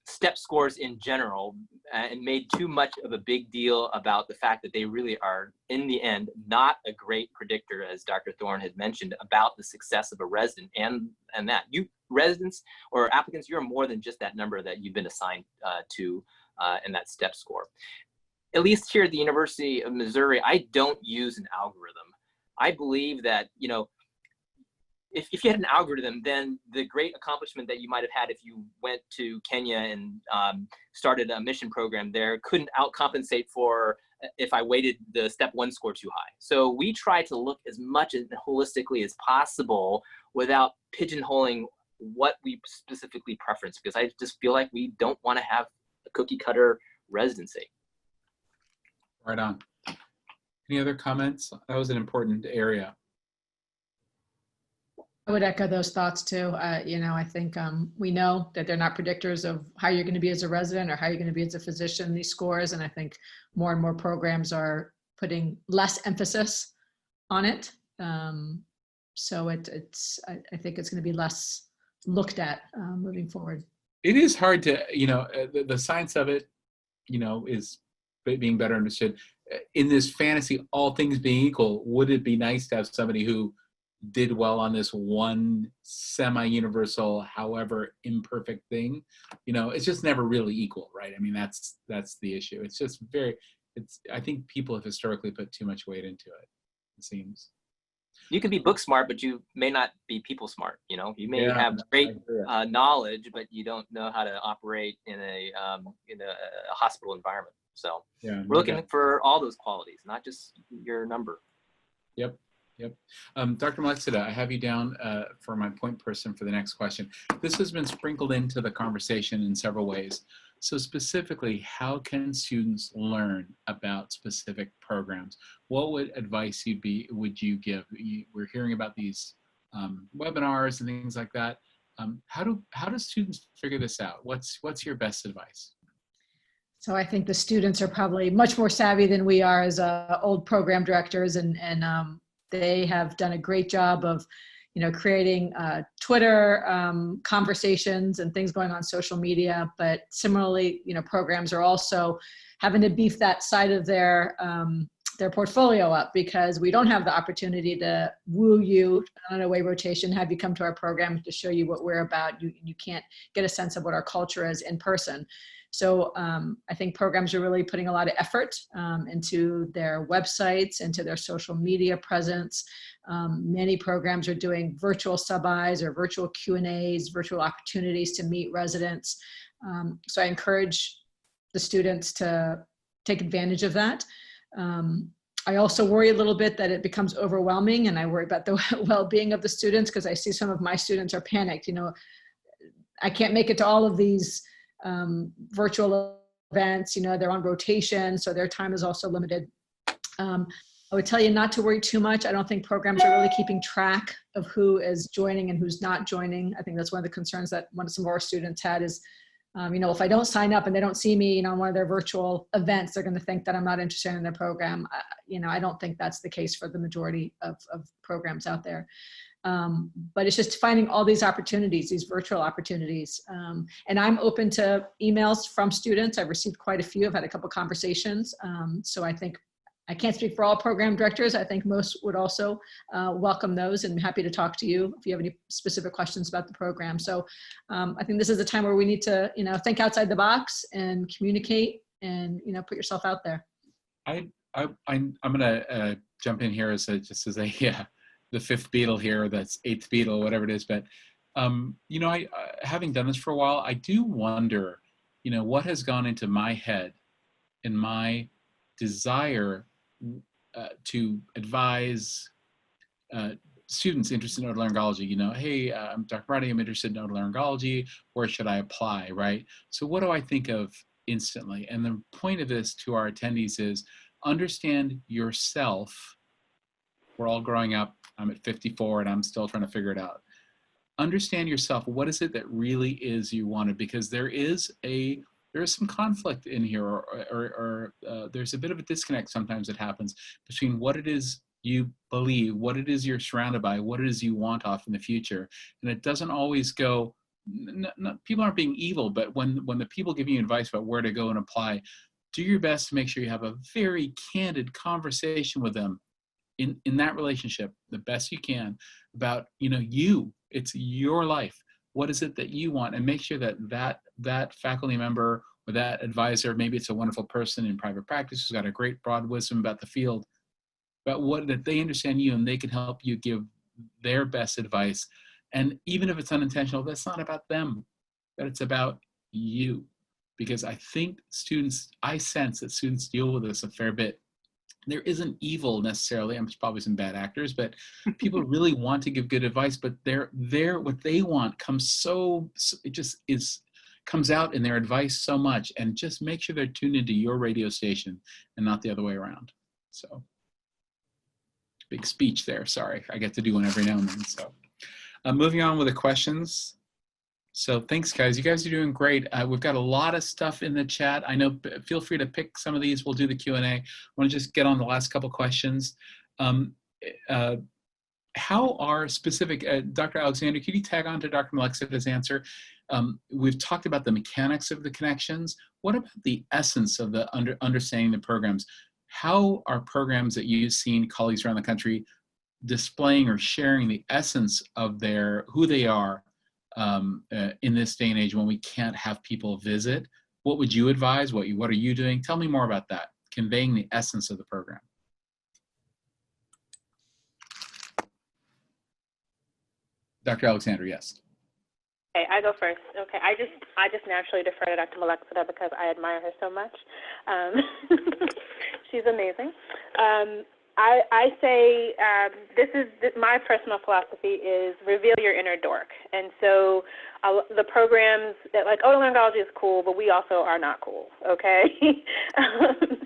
STEP scores in general, and made too much of a big deal about the fact that they really are, in the end, not a great predictor, as Dr. Thorne had mentioned, about the success of a resident. And that you residents or applicants, you're more than just that number that you've been assigned to in that STEP score. At least here at the University of Missouri, I don't use an algorithm. I believe that, you know, if you had an algorithm, then the great accomplishment that you might have had if you went to Kenya and started a mission program there couldn't outcompensate for if I weighted the Step 1 score too high. So we try to look as much and holistically as possible without pigeonholing what we specifically preference, because I just feel like we don't want to have a cookie cutter residency. Right on. Any other comments? That was an important area. I would echo those thoughts too. I think we know that they're not predictors of how you're going to be as a resident or how you're going to be as a physician, these scores. And I think more and more programs are putting less emphasis on it. So I think it's going to be less looked at moving forward. It is hard to, the science of it, is being better understood. In this fantasy, all things being equal, would it be nice to have somebody who did well on this one semi-universal, however imperfect thing? It's just never really equal, right? I mean, that's the issue. It's just I think people have historically put too much weight into it, it seems. You can be book smart, but you may not be people smart. You may have great knowledge, but you don't know how to operate in a hospital environment. So we're looking for all those qualities, not just your number. Yep. Dr. Malexida, I have you down for my point person for the next question. This has been sprinkled into the conversation in several ways. So specifically, how can students learn about specific programs? What advice would you give? We're hearing about these webinars and things like that. How do students figure this out? What's your best advice? So I think the students are probably much more savvy than we are as old program directors, and they have done a great job of, creating Twitter conversations and things going on social media. But similarly, programs are also having to beef that side of their portfolio up, because we don't have the opportunity to woo you on a way rotation, have you come to our program to show you what we're about. You can't get a sense of what our culture is in person. So I think programs are really putting a lot of effort into their websites, into their social media presence. Many programs are doing virtual sub-Is or virtual Q&As, virtual opportunities to meet residents. So I encourage the students to take advantage of that. I also worry a little bit that it becomes overwhelming, and I worry about the well-being of the students, because I see some of my students are panicked. I can't make it to all of these virtual events. They're on rotation, so their time is also limited. I would tell you not to worry too much. I don't think programs are really keeping track of who is joining and who's not joining. I think that's one of the concerns that some of our students had is, if I don't sign up and they don't see me, on one of their virtual events, they're going to think that I'm not interested in their program. I don't think that's the case for the majority of programs out there. But it's just finding all these opportunities, these virtual opportunities. And I'm open to emails from students. I've received quite a few. I've had a couple conversations. So I think I can't speak for all program directors. I think most would also welcome those, and I'm happy to talk to you if you have any specific questions about the program. So I think this is a time where we need to, think outside the box and communicate and, put yourself out there. I'm going to jump in here as the fifth Beatle here, that's eighth Beatle, whatever it is. But, I having done this for a while, I do wonder, what has gone into my head and my desire to advise students interested in otolaryngology. Hey, I'm Dr. Marty, I'm interested in otolaryngology. Where should I apply, right? So what do I think of instantly? And the point of this to our attendees is understand yourself. We're all growing up. I'm at 54 and I'm still trying to figure it out. Understand yourself. What is it that really is you wanted? Because there is some conflict in here, or there's a bit of a disconnect sometimes that happens between what it is you believe, what it is you're surrounded by, what it is you want off in the future. And it doesn't always go, people aren't being evil, but when the people give you advice about where to go and apply, do your best to make sure you have a very candid conversation with them in that relationship, the best you can, about, it's your life. What is it that you want? And make sure that faculty member or that advisor, maybe it's a wonderful person in private practice who's got a great broad wisdom about the field, but that they understand you and they can help you give their best advice. And even if it's unintentional, that's not about them, but it's about you. Because I sense that students deal with this a fair bit. There isn't evil necessarily. I'm probably some bad actors, but people really want to give good advice, but what they want comes comes out in their advice so much, and just make sure they're tuned into your radio station and not the other way around. So big speech there. Sorry. I get to do one every now and then. So moving on with the questions. So thanks, guys. You guys are doing great. We've got a lot of stuff in the chat. I know, feel free to pick some of these. We'll do the Q&A. I want to just get on the last couple questions. How are specific, Dr. Alexander, could you tag on to Dr. Malexita's answer? We've talked about the mechanics of the connections. What about the essence of the understanding the programs? How are programs that you've seen colleagues around the country displaying or sharing the essence of who they are in this day and age when we can't have people visit? What would you advise? What are you doing? Tell me more about that, conveying the essence of the program. Dr. Alexander, yes. Okay, I go first. Okay, I just naturally defer to Dr. Malexita because I admire her so much. She's amazing. I say my personal philosophy is reveal your inner dork. And so the programs that, like, otolaryngology is cool, but we also are not cool, okay?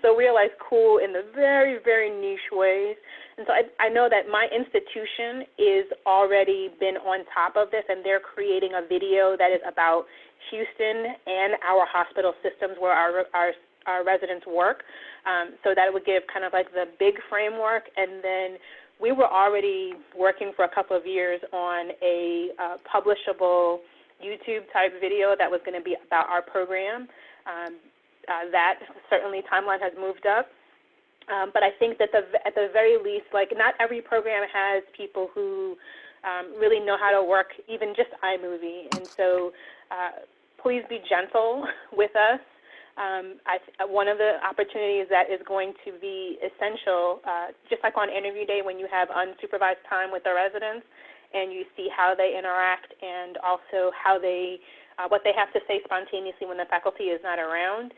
So realize cool in the very, very niche ways. And so I know that my institution is already been on top of this, and they're creating a video that is about Houston and our hospital systems where our residents work. So that would give kind of like the big framework, and then we were already working for a couple of years on a publishable YouTube-type video that was going to be about our program. That certainly timeline has moved up. But I think that at the very least, like, not every program has people who really know how to work even just iMovie. And so please be gentle with us. One of the opportunities that is going to be essential, just like on interview day when you have unsupervised time with the residents and you see how they interact and also how what they have to say spontaneously when the faculty is not around,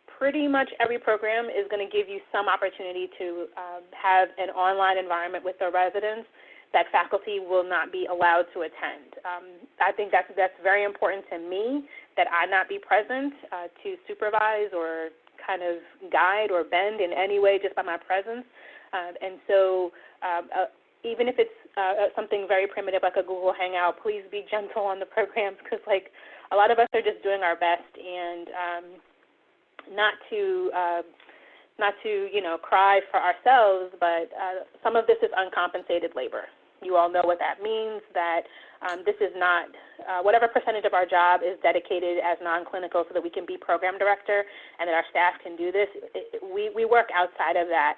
pretty much every program is going to give you some opportunity to have an online environment with the residents that faculty will not be allowed to attend. I think that's very important to me, that I not be present to supervise or kind of guide or bend in any way just by my presence. And so even if it's something very primitive like a Google Hangout, please be gentle on the programs, because like a lot of us are just doing our best, and not to cry for ourselves, but some of this is uncompensated labor. You all know what that means, that this is not, whatever percentage of our job is dedicated as non-clinical so that we can be program director and that our staff can do this. We work outside of that,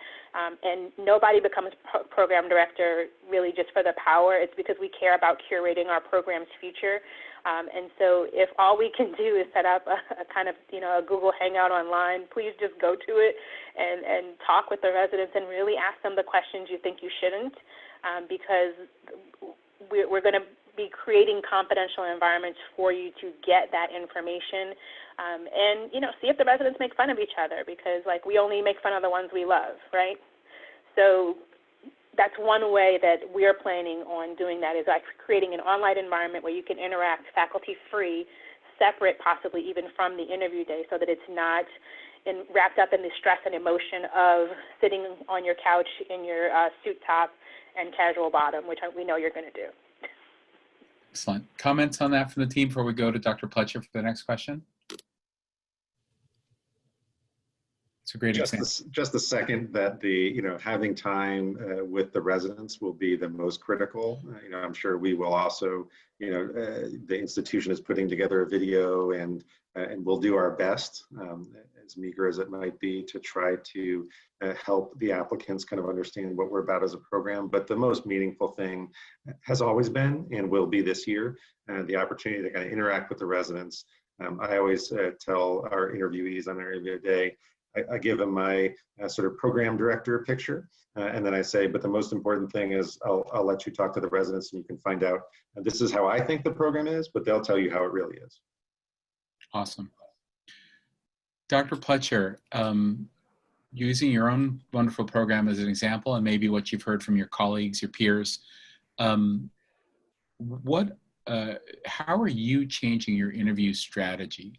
and nobody becomes program director really just for the power. It's because we care about curating our program's future. And so if all we can do is set up a kind of, a Google Hangout online, please just go to it and talk with the residents and really ask them the questions you think you shouldn't, because we're going to be creating confidential environments for you to get that information, and, see if the residents make fun of each other, because, like, we only make fun of the ones we love, right? So that's one way that we're planning on doing that, is like creating an online environment where you can interact faculty-free, separate possibly even from the interview day, so that it's not wrapped up in the stress and emotion of sitting on your couch in your suit top and casual bottom, which we know you're going to do. Excellent. Comments on that from the team before we go to Dr. Pletcher for the next question? It's a great example. Just the second that having time with the residents will be the most critical. I'm sure we will also, the institution is putting together a video, and we'll do our best, as meager as it might be, to try to help the applicants kind of understand what we're about as a program. But the most meaningful thing has always been and will be this year, the opportunity to kind of interact with the residents. I always tell our interviewees on our interview day, I give them my sort of program director picture, and then I say, but the most important thing is I'll let you talk to the residents and you can find out, this is how I think the program is, but they'll tell you how it really is. Awesome. Dr. Pletcher, using your own wonderful program as an example, and maybe what you've heard from your colleagues, your peers, how are you changing your interview strategy?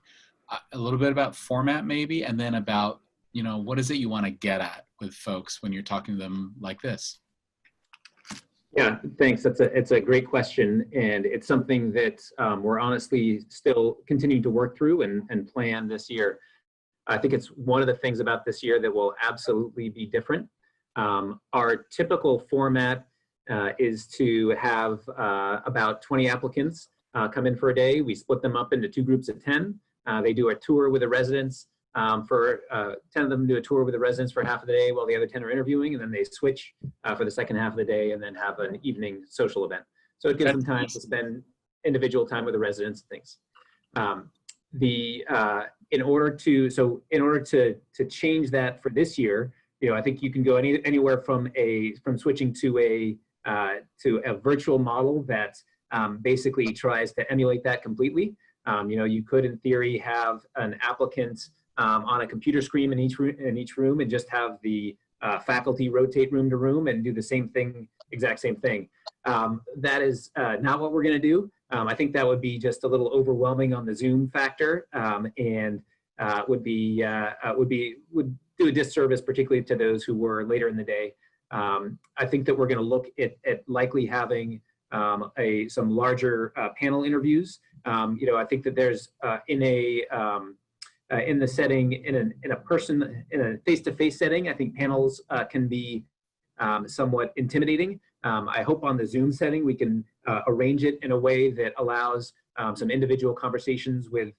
A little bit about format maybe, and then about, what is it you want to get at with folks when you're talking to them like this? Yeah, thanks. It's a great question, and it's something that we're honestly still continuing to work through and plan this year. I think it's one of the things about this year that will absolutely be different. Our typical format is to have about 20 applicants come in for a day. We split them up into 2 groups of 10. They do a tour with the residents. 10 of them do a tour with the residents for half of the day while the other 10 are interviewing, and then they switch for the second half of the day and then have an evening social event. So it gives them time to spend individual time with the residents and things. In order to change that for this year, I think you can go anywhere from switching to a virtual model that basically tries to emulate that completely. You could, in theory, have an applicant on a computer screen in each room and just have the faculty rotate room to room and do the same thing, exact same thing. That is not what we're going to do. I think that would be just a little overwhelming on the Zoom factor, and would do a disservice, particularly to those who were later in the day. I think that we're going to look at likely having some larger panel interviews. I think that there's in a setting, in a face-to-face setting, I think panels can be somewhat intimidating. I hope on the Zoom setting we can arrange it in a way that allows some individual conversations with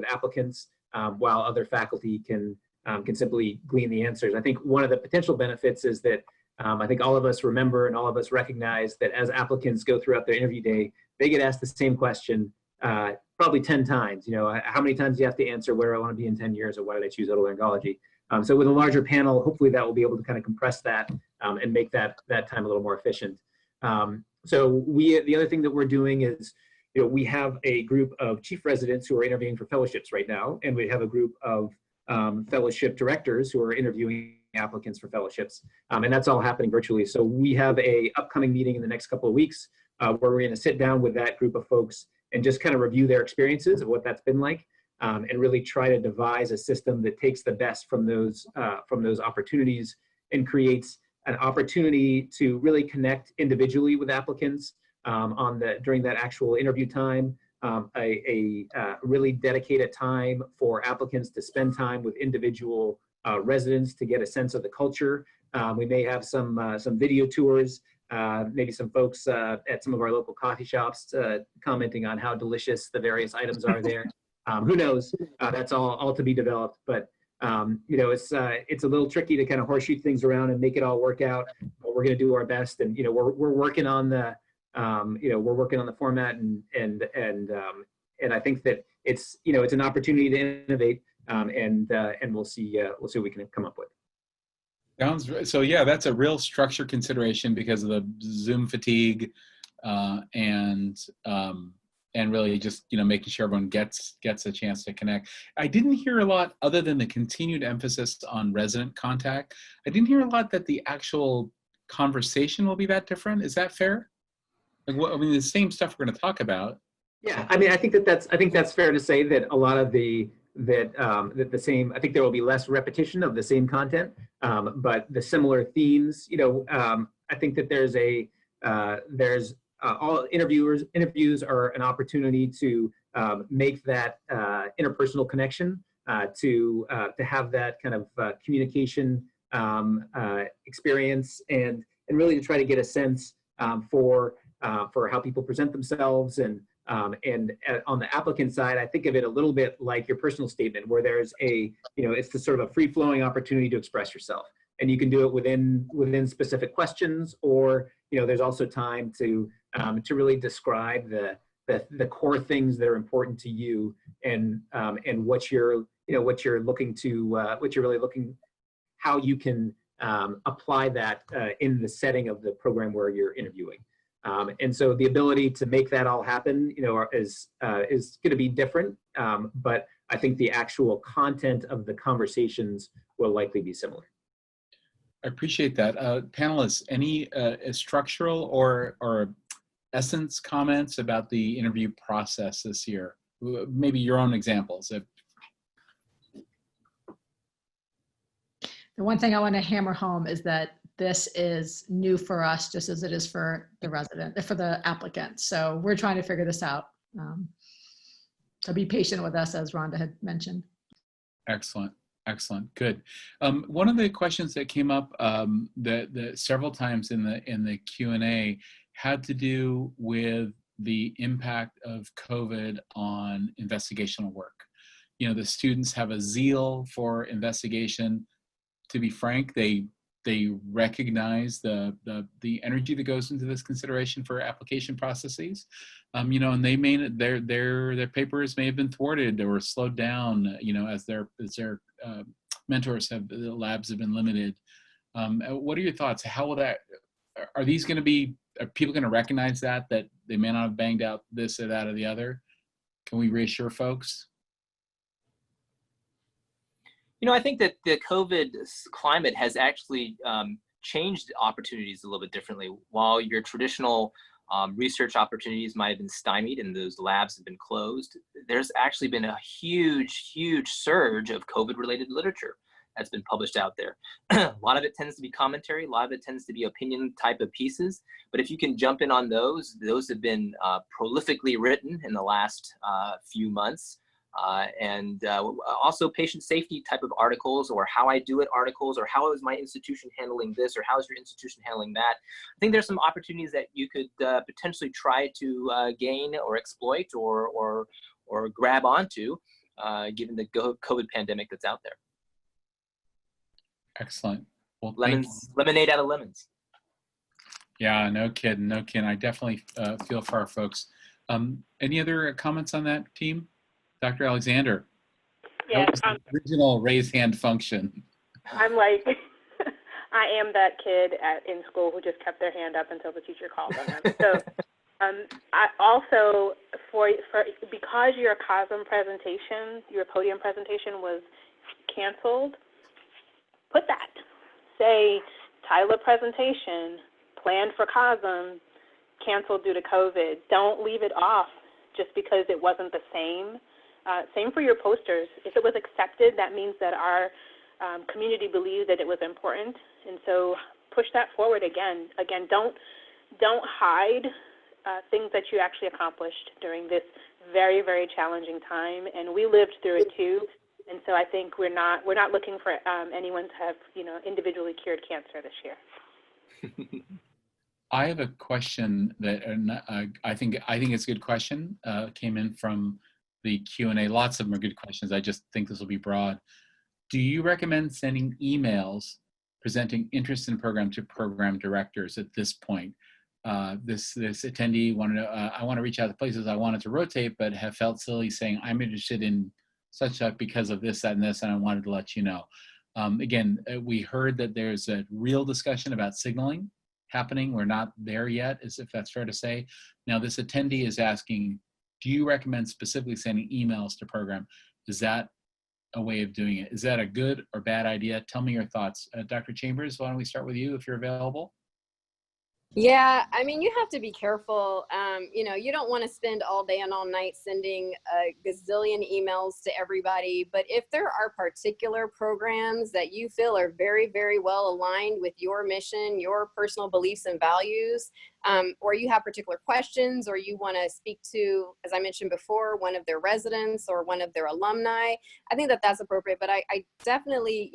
applicants, while other faculty can simply glean the answers. I think one of the potential benefits is that I think all of us remember and all of us recognize that as applicants go throughout their interview day, they get asked the same question probably 10 times. You know, how many times do you have to answer where I want to be in 10 years or why did I choose otolaryngology? So with a larger panel, hopefully that will be able to kind of compress that and make that time a little more efficient. So the other thing that we're doing is, you know, we have a group of chief residents who are interviewing for fellowships right now, and we have a group of fellowship directors who are interviewing applicants for fellowships, and that's all happening virtually. So we have a upcoming meeting in the next couple of weeks where we're going to sit down with that group of folks and just kind of review their experiences of what that's been like, and really try to devise a system that takes the best from those opportunities and creates an opportunity to really connect individually with applicants during that actual interview time, a really dedicated time for applicants to spend time with individual residents to get a sense of the culture. We may have some video tours, maybe some folks at some of our local coffee shops commenting on how delicious the various items are there. Who knows? That's all to be developed. But you know, it's a little tricky to kind of horseshoe things around and make it all work out. But we're going to do our best, and you know, we're working on the we're working on the format, and I think that it's an opportunity to innovate, and we'll see what we can come up with. So yeah, that's a real structure consideration because of the Zoom fatigue, and really just making sure everyone gets a chance to connect. I didn't hear a lot other than the continued emphasis on resident contact. I didn't hear a lot that the actual conversation will be that different. Is that fair? Like, I mean, the same stuff we're going to talk about. Yeah, I mean, I think that's fair to say that a lot of the same. I think there will be less repetition of the same content, but the similar themes. I think that there's all interviews are an opportunity to make that interpersonal connection, to have that kind of communication experience, and really to try to get a sense for how people present themselves. And on the applicant side, I think of it a little bit like your personal statement, where there's it's the sort of a free-flowing opportunity to express yourself, and you can do it within specific questions, or there's also time to really describe the core things that are important to you, and what you're really looking, how you can apply that in the setting of the program where you're interviewing. And so the ability to make that all happen, is going to be different, but I think the actual content of the conversations will likely be similar. I appreciate that. Panelists, any structural or essence comments about the interview process this year? Maybe your own examples. The one thing I want to hammer home is that this is new for us, just as it is for the applicant. So we're trying to figure this out. So be patient with us, as Rhonda had mentioned. Excellent. Excellent. Good. One of the questions that came up that several times in the Q&A had to do with the impact of COVID on investigational work. The students have a zeal for investigation. To be frank, they recognize the energy that goes into this consideration for application processes, and they their papers may have been thwarted or slowed down, as their mentors the labs have been limited. What are your thoughts? How will that? Are people going to recognize that they may not have banged out this or that or the other? Can we reassure folks? I think that the COVID climate has actually changed opportunities a little bit differently. While your traditional research opportunities might have been stymied and those labs have been closed, there's actually been a huge, huge surge of COVID-related literature that's been published out there. A lot of it tends to be commentary, a lot of it tends to be opinion type of pieces, but if you can jump in on those have been prolifically written in the last few months. and also patient safety type of articles, or how I do it articles, or how is my institution handling this, or how is your institution handling that. I think there's some opportunities that you could potentially try to gain or exploit or grab onto, given the COVID pandemic that's out there. Excellent. Well, Lemonade out of lemons. Yeah, no kidding, no kidding. I definitely feel for our folks. Any other comments on that, team? Dr. Alexander? Yes. Original raise hand function. I'm like, I am that kid in school who just kept their hand up until the teacher called on them. So I also, because your COSM presentation, your podium presentation was canceled, put that. Say, title of presentation, planned for COSM, canceled due to COVID. Don't leave it off just because it wasn't the same. Same for your posters. If it was accepted, that means that our community believed that it was important, and so push that forward again. Again, don't hide things that you actually accomplished during this very, very challenging time, and we lived through it too. And so I think we're not looking for anyone to have individually cured cancer this year. I have a question that I think it's a good question. Came in from the Q&A. Lots of them are good questions. I just think this will be broad. Do you recommend sending emails presenting interest in the program to program directors at this point? This attendee wanted to, I want to reach out to places I wanted to rotate, but have felt silly saying I'm interested in such a because of this, that, and this, and I wanted to let you know. Again, we heard that there's a real discussion about signaling happening. We're not there yet, as if that's fair to say. Now, this attendee is asking, do you recommend specifically sending emails to program? Is that a way of doing it? Is that a good or bad idea? Tell me your thoughts. Dr. Chambers, why don't we start with you if you're available? Yeah, I mean, you have to be careful. You don't want to spend all day and all night sending a gazillion emails to everybody. But if there are particular programs that you feel are very, very well aligned with your mission, your personal beliefs and values, or you have particular questions, or you want to speak to, as I mentioned before, one of their residents or one of their alumni, I think that that's appropriate. But I definitely,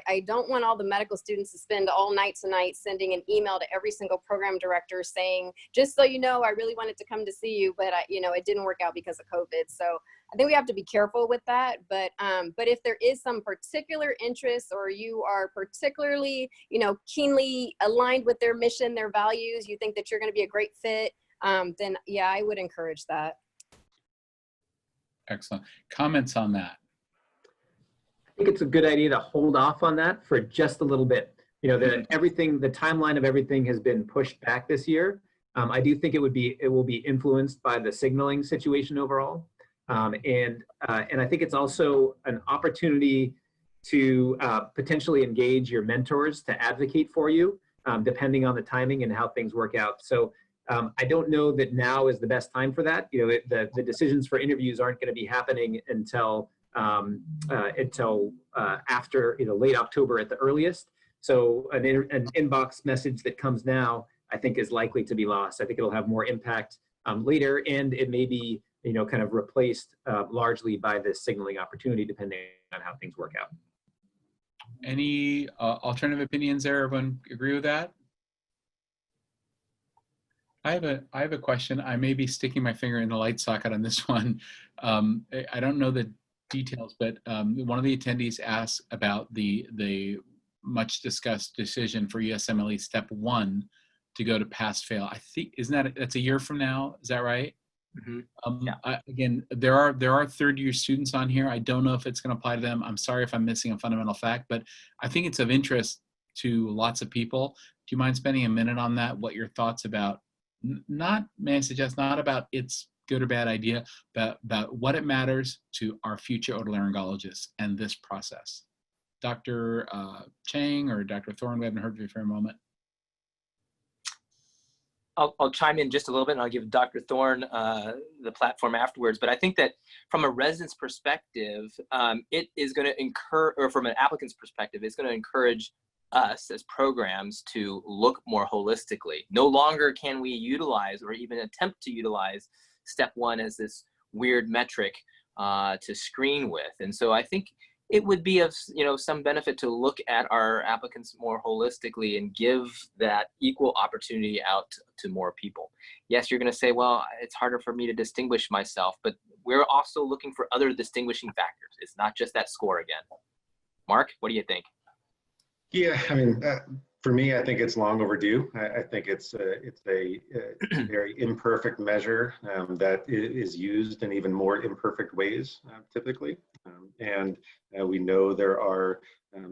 I don't want all the medical students to spend all night tonight sending an email to every single program director saying, just so you know, I really wanted to come to see you, but it didn't work out because of COVID. So I think we have to be careful with that. But if there is some particular interest, or you are particularly, keenly aligned with their mission, their values, you think that you're going to be a great fit, then yeah, I would encourage that. Excellent. Comments on that? I think it's a good idea to hold off on that for just a little bit. The timeline of everything has been pushed back this year. I do think it will be influenced by the signaling situation overall. And I think it's also an opportunity to potentially engage your mentors to advocate for you, depending on the timing and how things work out. So I don't know that now is the best time for that. The decisions for interviews aren't going to be happening until after late October at the earliest. So an inbox message that comes now, I think, is likely to be lost. I think it'll have more impact later, and it may be kind of replaced largely by this signaling opportunity, depending on how things work out. Any alternative opinions there? Everyone agree with that? I have a question. I may be sticking my finger in the light socket on this one. I don't know the details, but one of the attendees asked about the much discussed decision for USMLE Step 1 to go to pass-fail. I think, that's a year from now? Is that right? Mm-hmm. Yeah. Again, there are third-year students on here. I don't know if it's going to apply to them. I'm sorry if I'm missing a fundamental fact, but I think it's of interest to lots of people. Do you mind spending a minute on that? What your thoughts about, may I suggest, not about its good or bad idea, but about what it matters to our future otolaryngologists and this process. Dr. Chang or Dr. Thorne, we haven't heard from you for a moment. I'll chime in just a little bit, and I'll give Dr. Thorne the platform afterwards. But I think that from a resident's perspective, it is going to encourage, or from an applicant's perspective, it's going to encourage us as programs to look more holistically. No longer can we utilize or even attempt to utilize Step 1 as this weird metric to screen with. And so I think it would be of some benefit to look at our applicants more holistically and give that equal opportunity out to more people. Yes, you're going to say, well, it's harder for me to distinguish myself, but we're also looking for other distinguishing factors. It's not just that score again. Mark, what do you think? Yeah, I mean, for me, I think it's long overdue. I think it's a very imperfect measure that is used in even more imperfect ways typically. And we know there are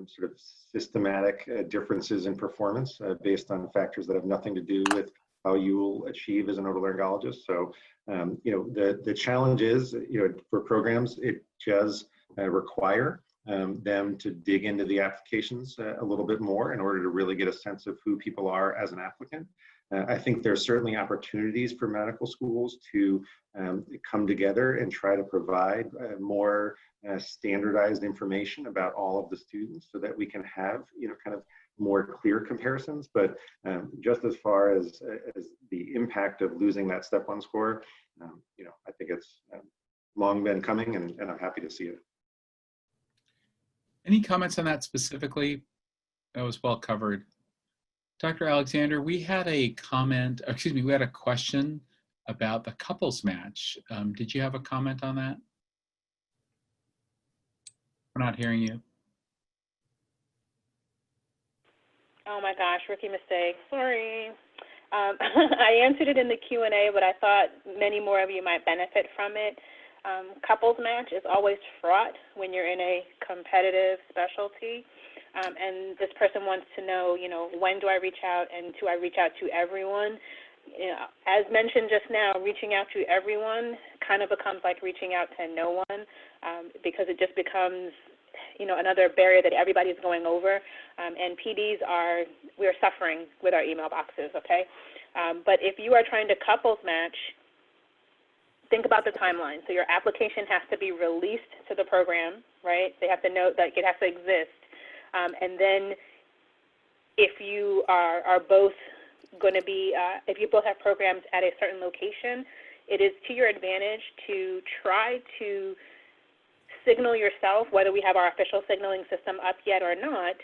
sort of systematic differences in performance based on factors that have nothing to do with how you will achieve as an otolaryngologist. So, the challenge is, for programs, it does require them to dig into the applications a little bit more in order to really get a sense of who people are as an applicant. I think there's certainly opportunities for medical schools to come together and try to provide more standardized information about all of the students so that we can have, kind of more clear comparisons. But just as far as the impact of losing that step 1 score, I think it's long been coming, and I'm happy to see it. Any comments on that specifically? That was well covered. Dr. Alexander, we had a we had a question about the couples match. Did you have a comment on that? We're not hearing you. Oh my gosh, rookie mistake. Sorry. I answered it in the Q&A, but I thought many more of you might benefit from it. Couples match is always fraught when you're in a competitive specialty. And this person wants to know, when do I reach out, and do I reach out to everyone? As mentioned just now, reaching out to everyone kind of becomes like reaching out to no one, because it just becomes, another barrier that everybody's going over. And PDs we're suffering with our email boxes, okay? But if you are trying to couples match, think about the timeline. So your application has to be released to the program, right? They have to know that it has to exist. And then if you are both going to be, if you both have programs at a certain location, it is to your advantage to try to signal yourself, whether we have our official signaling system up yet or not,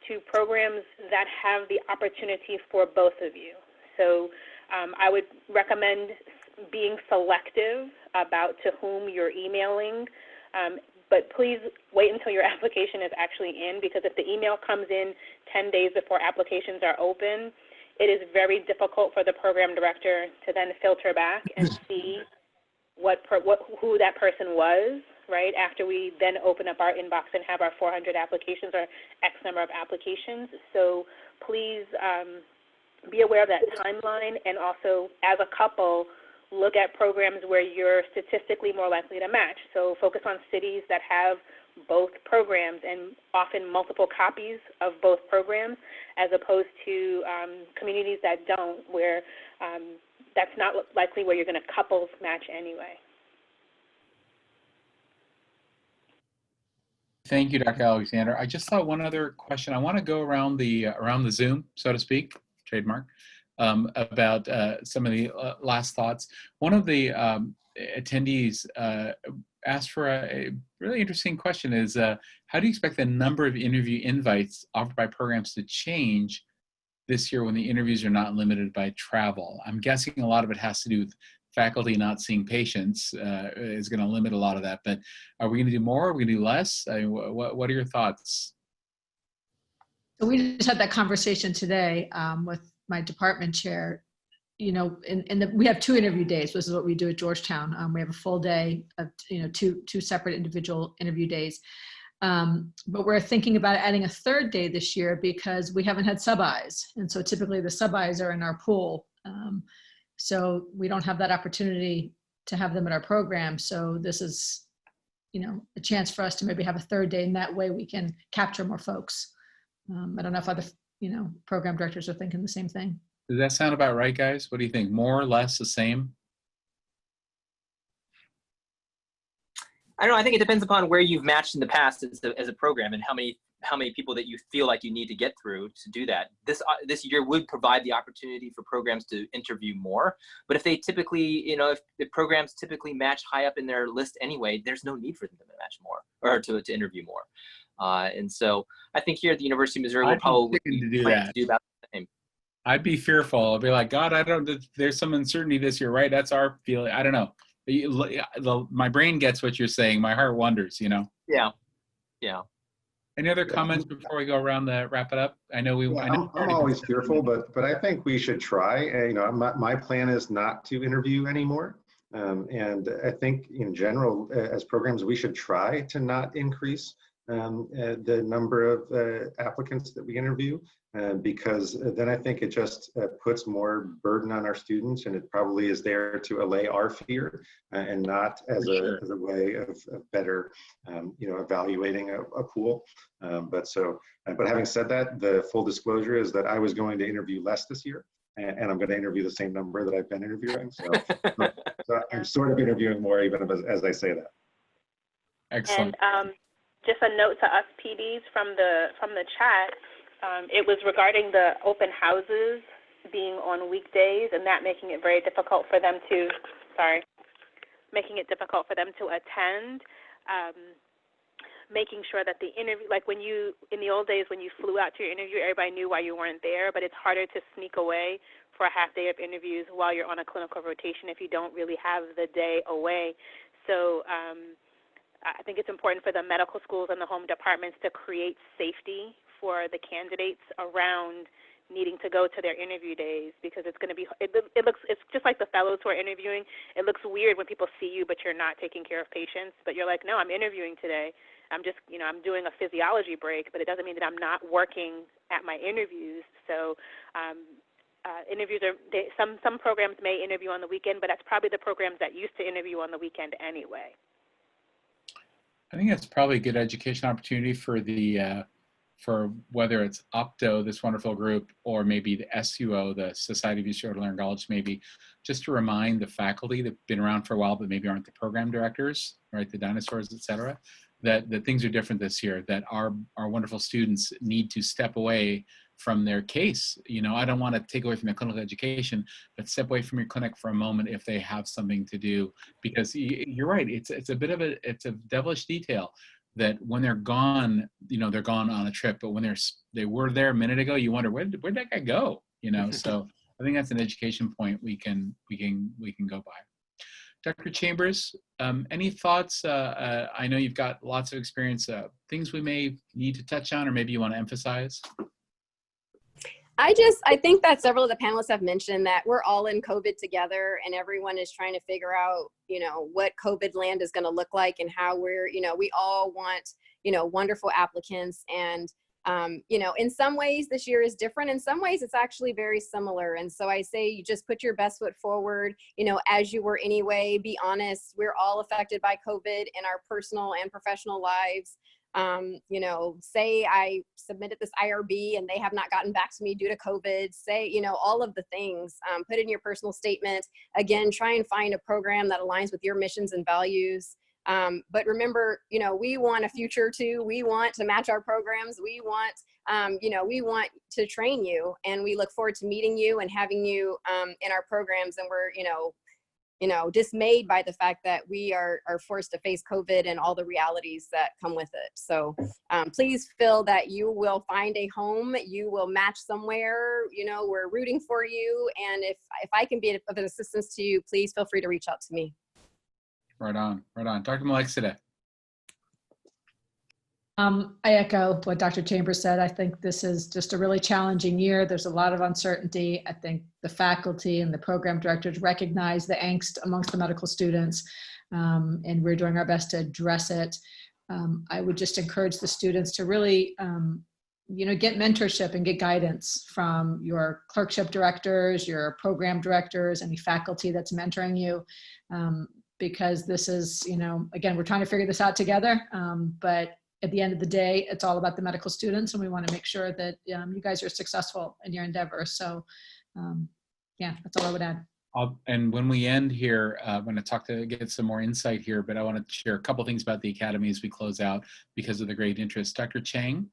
to programs that have the opportunity for both of you. So I would recommend being selective about to whom you're emailing, but please wait until your application is actually in, because if the email comes in 10 days before applications are open, it is very difficult for the program director to then filter back and see who that person was, right, after we then open up our inbox and have our 400 applications or X number of applications. So please be aware of that timeline, and also as a couple, look at programs where you're statistically more likely to match. So focus on cities that have both programs and often multiple copies of both programs, as opposed to communities that don't, where that's not likely where you're going to couples match anyway. Thank you, Dr. Alexander. I just thought one other question. I want to go around the Zoom, so to speak, trademark, about some of the last thoughts. One of the attendees asked for a really interesting question: is how do you expect the number of interview invites offered by programs to change this year when the interviews are not limited by travel? I'm guessing a lot of it has to do with faculty not seeing patients is going to limit a lot of that, but are we going to do more? Are we going to do less? What are your thoughts? So we just had that conversation today with my department chair. We have 2 interview days. This is what we do at Georgetown. We have a full day of two separate individual interview days. But we're thinking about adding a 3rd day this year because we haven't had sub-Is, and so typically the sub-Is are in our pool. So we don't have that opportunity to have them in our program. So this is, a chance for us to maybe have a 3rd day, and that way we can capture more folks. I don't know if other, program directors are thinking the same thing. Does that sound about right, guys? What do you think? More, less, the same? I don't know. I think it depends upon where you've matched in the past as a program, and how many how many people that you feel like you need to get through to do that. This year would provide the opportunity for programs to interview more. But if they typically, if the programs typically match high up in their list anyway, there's no need for them to match more or to interview more. And so I think here at the University of Missouri, we'll probably do plan that. to do about the same. I'd be fearful. I'd be like, God, there's some uncertainty this year, right? That's our feeling. I don't know. My brain gets what you're saying. My heart wonders, Yeah. Any other comments before we go around to wrap it up? I know I'm always fearful, but I think we should try. My plan is not to interview anymore. And I think in general, as programs, we should try to not increase the number of applicants that we interview, because then I think it just puts more burden on our students, and it probably is there to allay our fear and not as a way of better, evaluating a pool. But having said that, the full disclosure is that I was going to interview less this year, and I'm going to interview the same number that I've been interviewing. So, so I'm sort of interviewing more even as I say that. Excellent. And just a note to us PDs from the chat. It was regarding the open houses being on weekdays and that making it very difficult for them to, attend. Making sure that the interview, like in the old days when you flew out to your interview, everybody knew why you weren't there, but it's harder to sneak away for a half day of interviews while you're on a clinical rotation if you don't really have the day away. So I think it's important for the medical schools and the home departments to create safety for the candidates around needing to go to their interview days, because it's going to be, it's just like the fellows who are interviewing. It looks weird when people see you, but you're not taking care of patients, but you're like, no, I'm interviewing today. I'm just, I'm doing a physiology break, but it doesn't mean that I'm not working at my interviews. So interviews are, some programs may interview on the weekend, but that's probably the programs that used to interview on the weekend anyway. I think that's probably a good education opportunity for for whether it's OPTO, this wonderful group, or maybe the SUO, the Society of Eastern Otolaryngology, maybe just to remind the faculty that have been around for a while, but maybe aren't the program directors, right, the dinosaurs, et cetera, that things are different this year, that our wonderful students need to step away from their case. I don't want to take away from their clinical education, but step away from your clinic for a moment if they have something to do, because you're right, it's a bit of it's a devilish detail that when they're gone, they're gone on a trip, but when they were there a minute ago, you wonder, where'd that guy go? So I think that's an education point we can go by. Dr. Chambers, any thoughts? I know you've got lots of experience, things we may need to touch on, or maybe you want to emphasize? I think that several of the panelists have mentioned that we're all in COVID together, and everyone is trying to figure out, what COVID land is going to look like, and how we all want, wonderful applicants. And, in some ways this year is different. In some ways it's actually very similar. And so I say you just put your best foot forward, as you were anyway. Be honest. We're all affected by COVID in our personal and professional lives. Say I submitted this IRB and they have not gotten back to me due to COVID, say, all of the things, put in your personal statement. Again, try and find a program that aligns with your missions and values. But remember, we want a future too. We want to match our programs. We want, we want to train you, and we look forward to meeting you and having you in our programs. And we're, dismayed by the fact that we are forced to face COVID and all the realities that come with it. So please feel that you will find a home, you will match somewhere, we're rooting for you. And if I can be of assistance to you, please feel free to reach out to me. Right on. Dr. Malek-Sadeh. I echo what Dr. Chambers said. I think this is just a really challenging year. There's a lot of uncertainty. I think the faculty and the program directors recognize the angst amongst the medical students, and we're doing our best to address it. I would just encourage the students to really, get mentorship and get guidance from your clerkship directors, your program directors, any faculty that's mentoring you, because this is, again, we're trying to figure this out together, but at the end of the day, it's all about the medical students, and we want to make sure that you guys are successful in your endeavor. So yeah, that's all I would add. And when we end here, I'm going to get some more insight here, but I want to share a couple things about the Academy as we close out because of the great interest. Dr. Chang,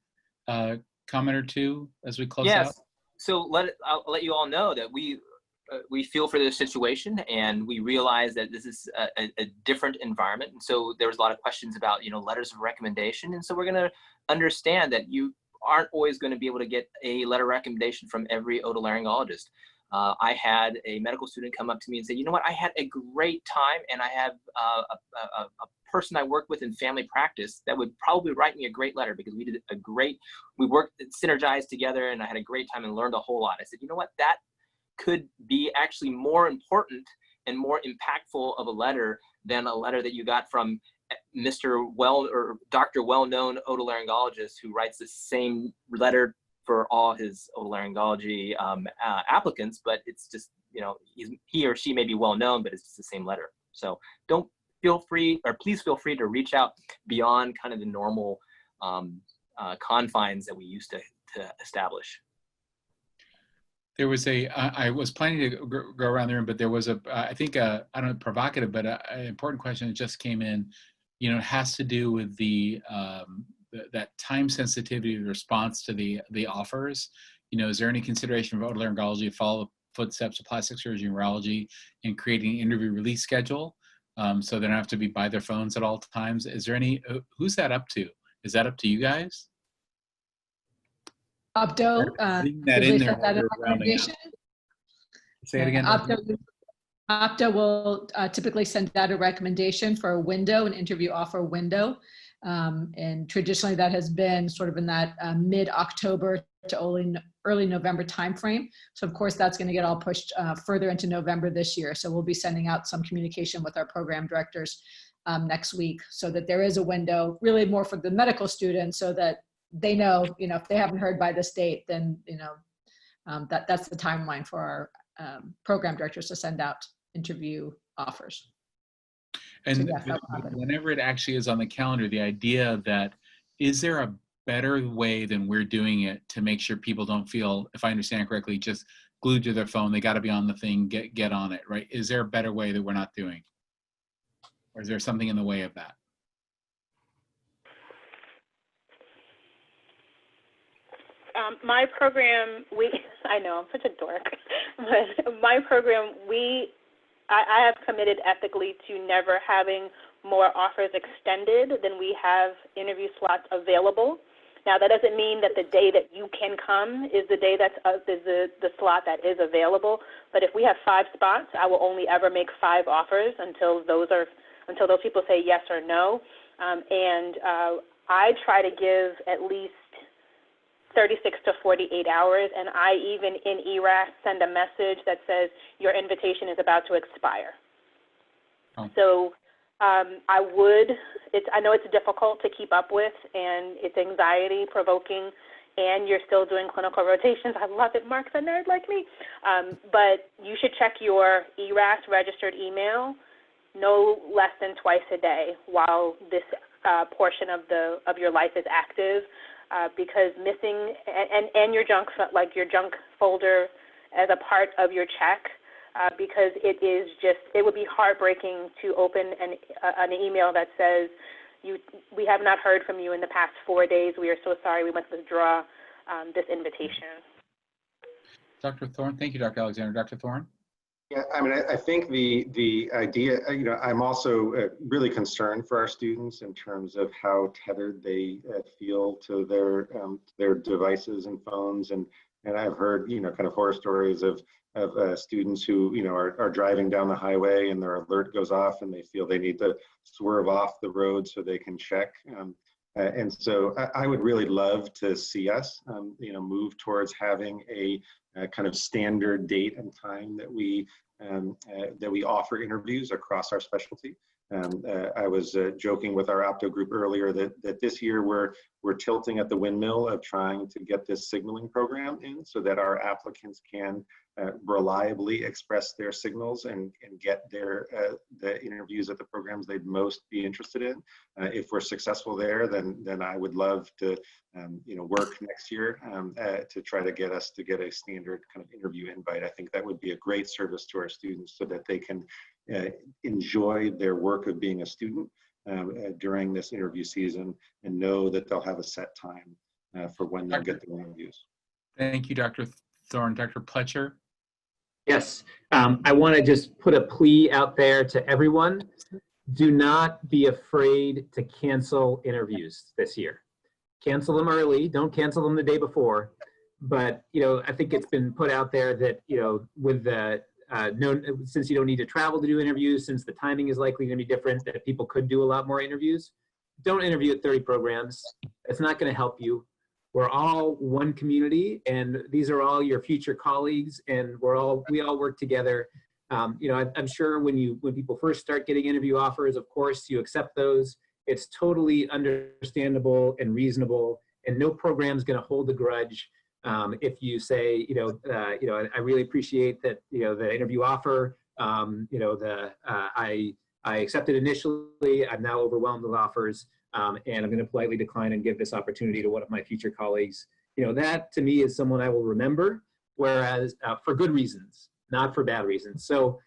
comment or two as we close Yes. out? So I'll let you all know that we feel for this situation, and we realize that this is a different environment. And so there was a lot of questions about, letters of recommendation. And so we're going to understand that you aren't always going to be able to get a letter of recommendation from every otolaryngologist. I had a medical student come up to me and say, you know what, I had a great time, and I have a person I work with in family practice that would probably write me a great letter, because we worked synergized together, and I had a great time and learned a whole lot. I said, you know what, that could be actually more important and more impactful of a letter than a letter that you got from Mr. or Dr. Well-known otolaryngologist who writes the same letter for all his otolaryngology applicants, but it's just, he or she may be well known, but it's just the same letter. So please feel free to reach out beyond kind of the normal confines that we used to establish. There was I was planning to go around the room, but there was I think, I don't know, provocative, but an important question that just came in. It has to do with that time sensitivity of the response to the offers. Is there any consideration of otolaryngology to follow the footsteps of plastic surgery and urology in creating an interview release schedule, so they don't have to be by their phones at all times? Is there any, who's that up to? Is that up to you guys? Opto, that in there that recommendation. Say it again. Opto will typically send out a recommendation for a window, an interview offer window. And traditionally that has been sort of in that mid-October to early November timeframe. So of course that's going to get all pushed further into November this year. So we'll be sending out some communication with our program directors next week, so that there is a window, really more for the medical students, so that they know, if they haven't heard by this date, then, that's the timeline for our program directors to send out interview offers. And So, yes, whenever it actually is on the calendar, the idea that, is there a better way than we're doing it to make sure people don't feel, if I understand correctly, just glued to their phone, they got to be on the thing, get on it, right? Is there a better way that we're not doing? Or is there something in the way of that? My program, I know, I'm such a dork, but my program, I have committed ethically to never having more offers extended than we have interview slots available. Now, that doesn't mean that the day that you can come is the day that's the slot that is available. But if we have 5 spots, I will only ever make 5 offers until those people say yes or no. I try to give at least 36 to 48 hours, and I even in ERAS send a message that says your invitation is about to expire. Oh. So I know it's difficult to keep up with, and it's anxiety provoking, and you're still doing clinical rotations. I love it, Mark's a nerd like me. But you should check your ERAS registered email no less than twice a day while this portion of your life is active. Because missing and your junk, like your junk folder as a part of your check, because it would be heartbreaking to open an email that says, we have not heard from you in the past 4 days. We are so sorry. We must withdraw this invitation. Dr. Thorne, thank you, Dr. Alexander. Dr. Thorne? Yeah, I mean, I think the idea, I'm also really concerned for our students in terms of how tethered they feel to their devices and phones, and I've heard kind of horror stories of students who are driving down the highway and their alert goes off and they feel they need to swerve off the road so they can check. And so I would really love to see us, move towards having a kind of standard date and time that we offer interviews across our specialty. I was joking with our opto group earlier that this year we're tilting at the windmill of trying to get this signaling program in so that our applicants can reliably express their signals and get the interviews at the programs they'd most be interested in. If we're successful there, then I would love to work next year to try to get us to get a standard kind of interview invite. I think that would be a great service to our students so that they can enjoy their work of being a student during this interview season and know that they'll have a set time for when they'll get their interviews. Thank you, Dr. Thorne. Dr. Pletcher? Yes, I want to just put a plea out there to everyone. Do not be afraid to cancel interviews this year. Cancel them early. Don't cancel them the day before. But, you know, I think it's been put out there that, you know, with the, since you don't need to travel to do interviews, since the timing is likely going to be different, that people could do a lot more interviews. Don't interview at 30 programs. It's not going to help you. We're all one community, and these are all your future colleagues, and we all work together. You know, I'm sure when people first start getting interview offers, of course, you accept those. It's totally understandable and reasonable, and no program is going to hold a grudge if you say, you know, I really appreciate that, you know, the interview offer. You know, I accepted initially. I'm now overwhelmed with offers. And I'm going to politely decline and give this opportunity to one of my future colleagues. You know, that to me is someone I will remember, whereas for good reasons, not for bad reasons. So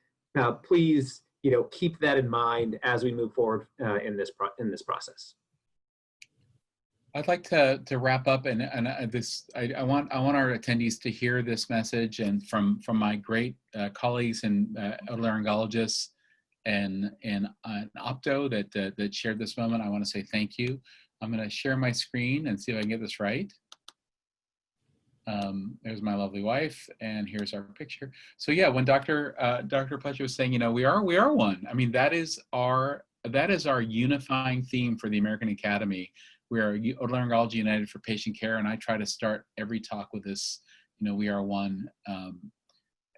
please, you know, keep that in mind as we move forward in this process. I'd like to wrap up, and I want our attendees to hear this message, and from my great colleagues and otolaryngologists and Opto that shared this moment. I want to say thank you. I'm going to share my screen and see if I can get this right. There's my lovely wife, and here's our picture. So yeah, when Dr. Pletcher was saying, you know, we are one. I mean, that is our unifying theme for the American Academy. We are Otolaryngology United for Patient Care, and I try to start every talk with this. You know, we are one.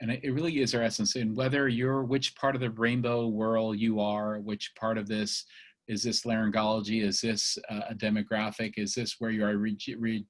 And it really is our essence. And whether which part of the rainbow whirl you are, which part of this, is this laryngology, is this a demographic, is this where you are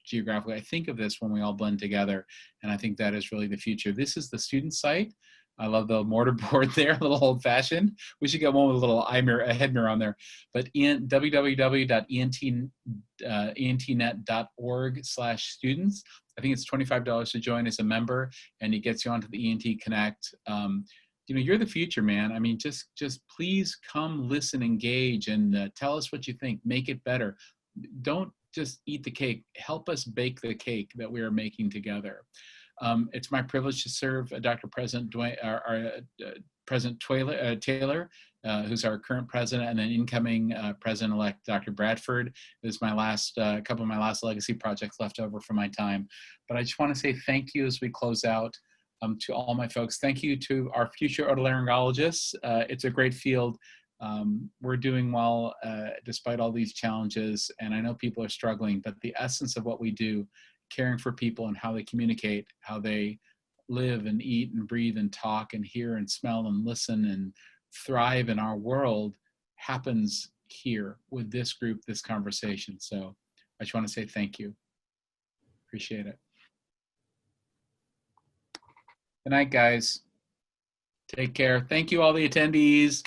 geographically? I think of this when we all blend together, and I think that is really the future. This is the student site. I love the mortarboard there, a little old fashioned. We should get one with a little a head mirror on there. But www.entnet.org/students. I think it's $25 to join as a member, and it gets you onto the ENT Connect. You know, you're the future, man. I mean, just please come, listen, engage, and tell us what you think. Make it better. Don't just eat the cake. Help us bake the cake that we are making together. It's my privilege to serve Dr. President President Taylor, who's our current president, and then incoming president-elect Dr. Bradford. This is my last couple of my last legacy projects left over from my time. But I just want to say thank you as we close out to all my folks. Thank you to our future otolaryngologists. It's a great field. We're doing well despite all these challenges, and I know people are struggling, but the essence of what we do, caring for people and how they communicate, how they live and eat and breathe and talk and hear and smell and listen and thrive in our world, happens here with this group, this conversation. So I just want to say thank you. Appreciate it. Good night, guys. Take care. Thank you, all the attendees.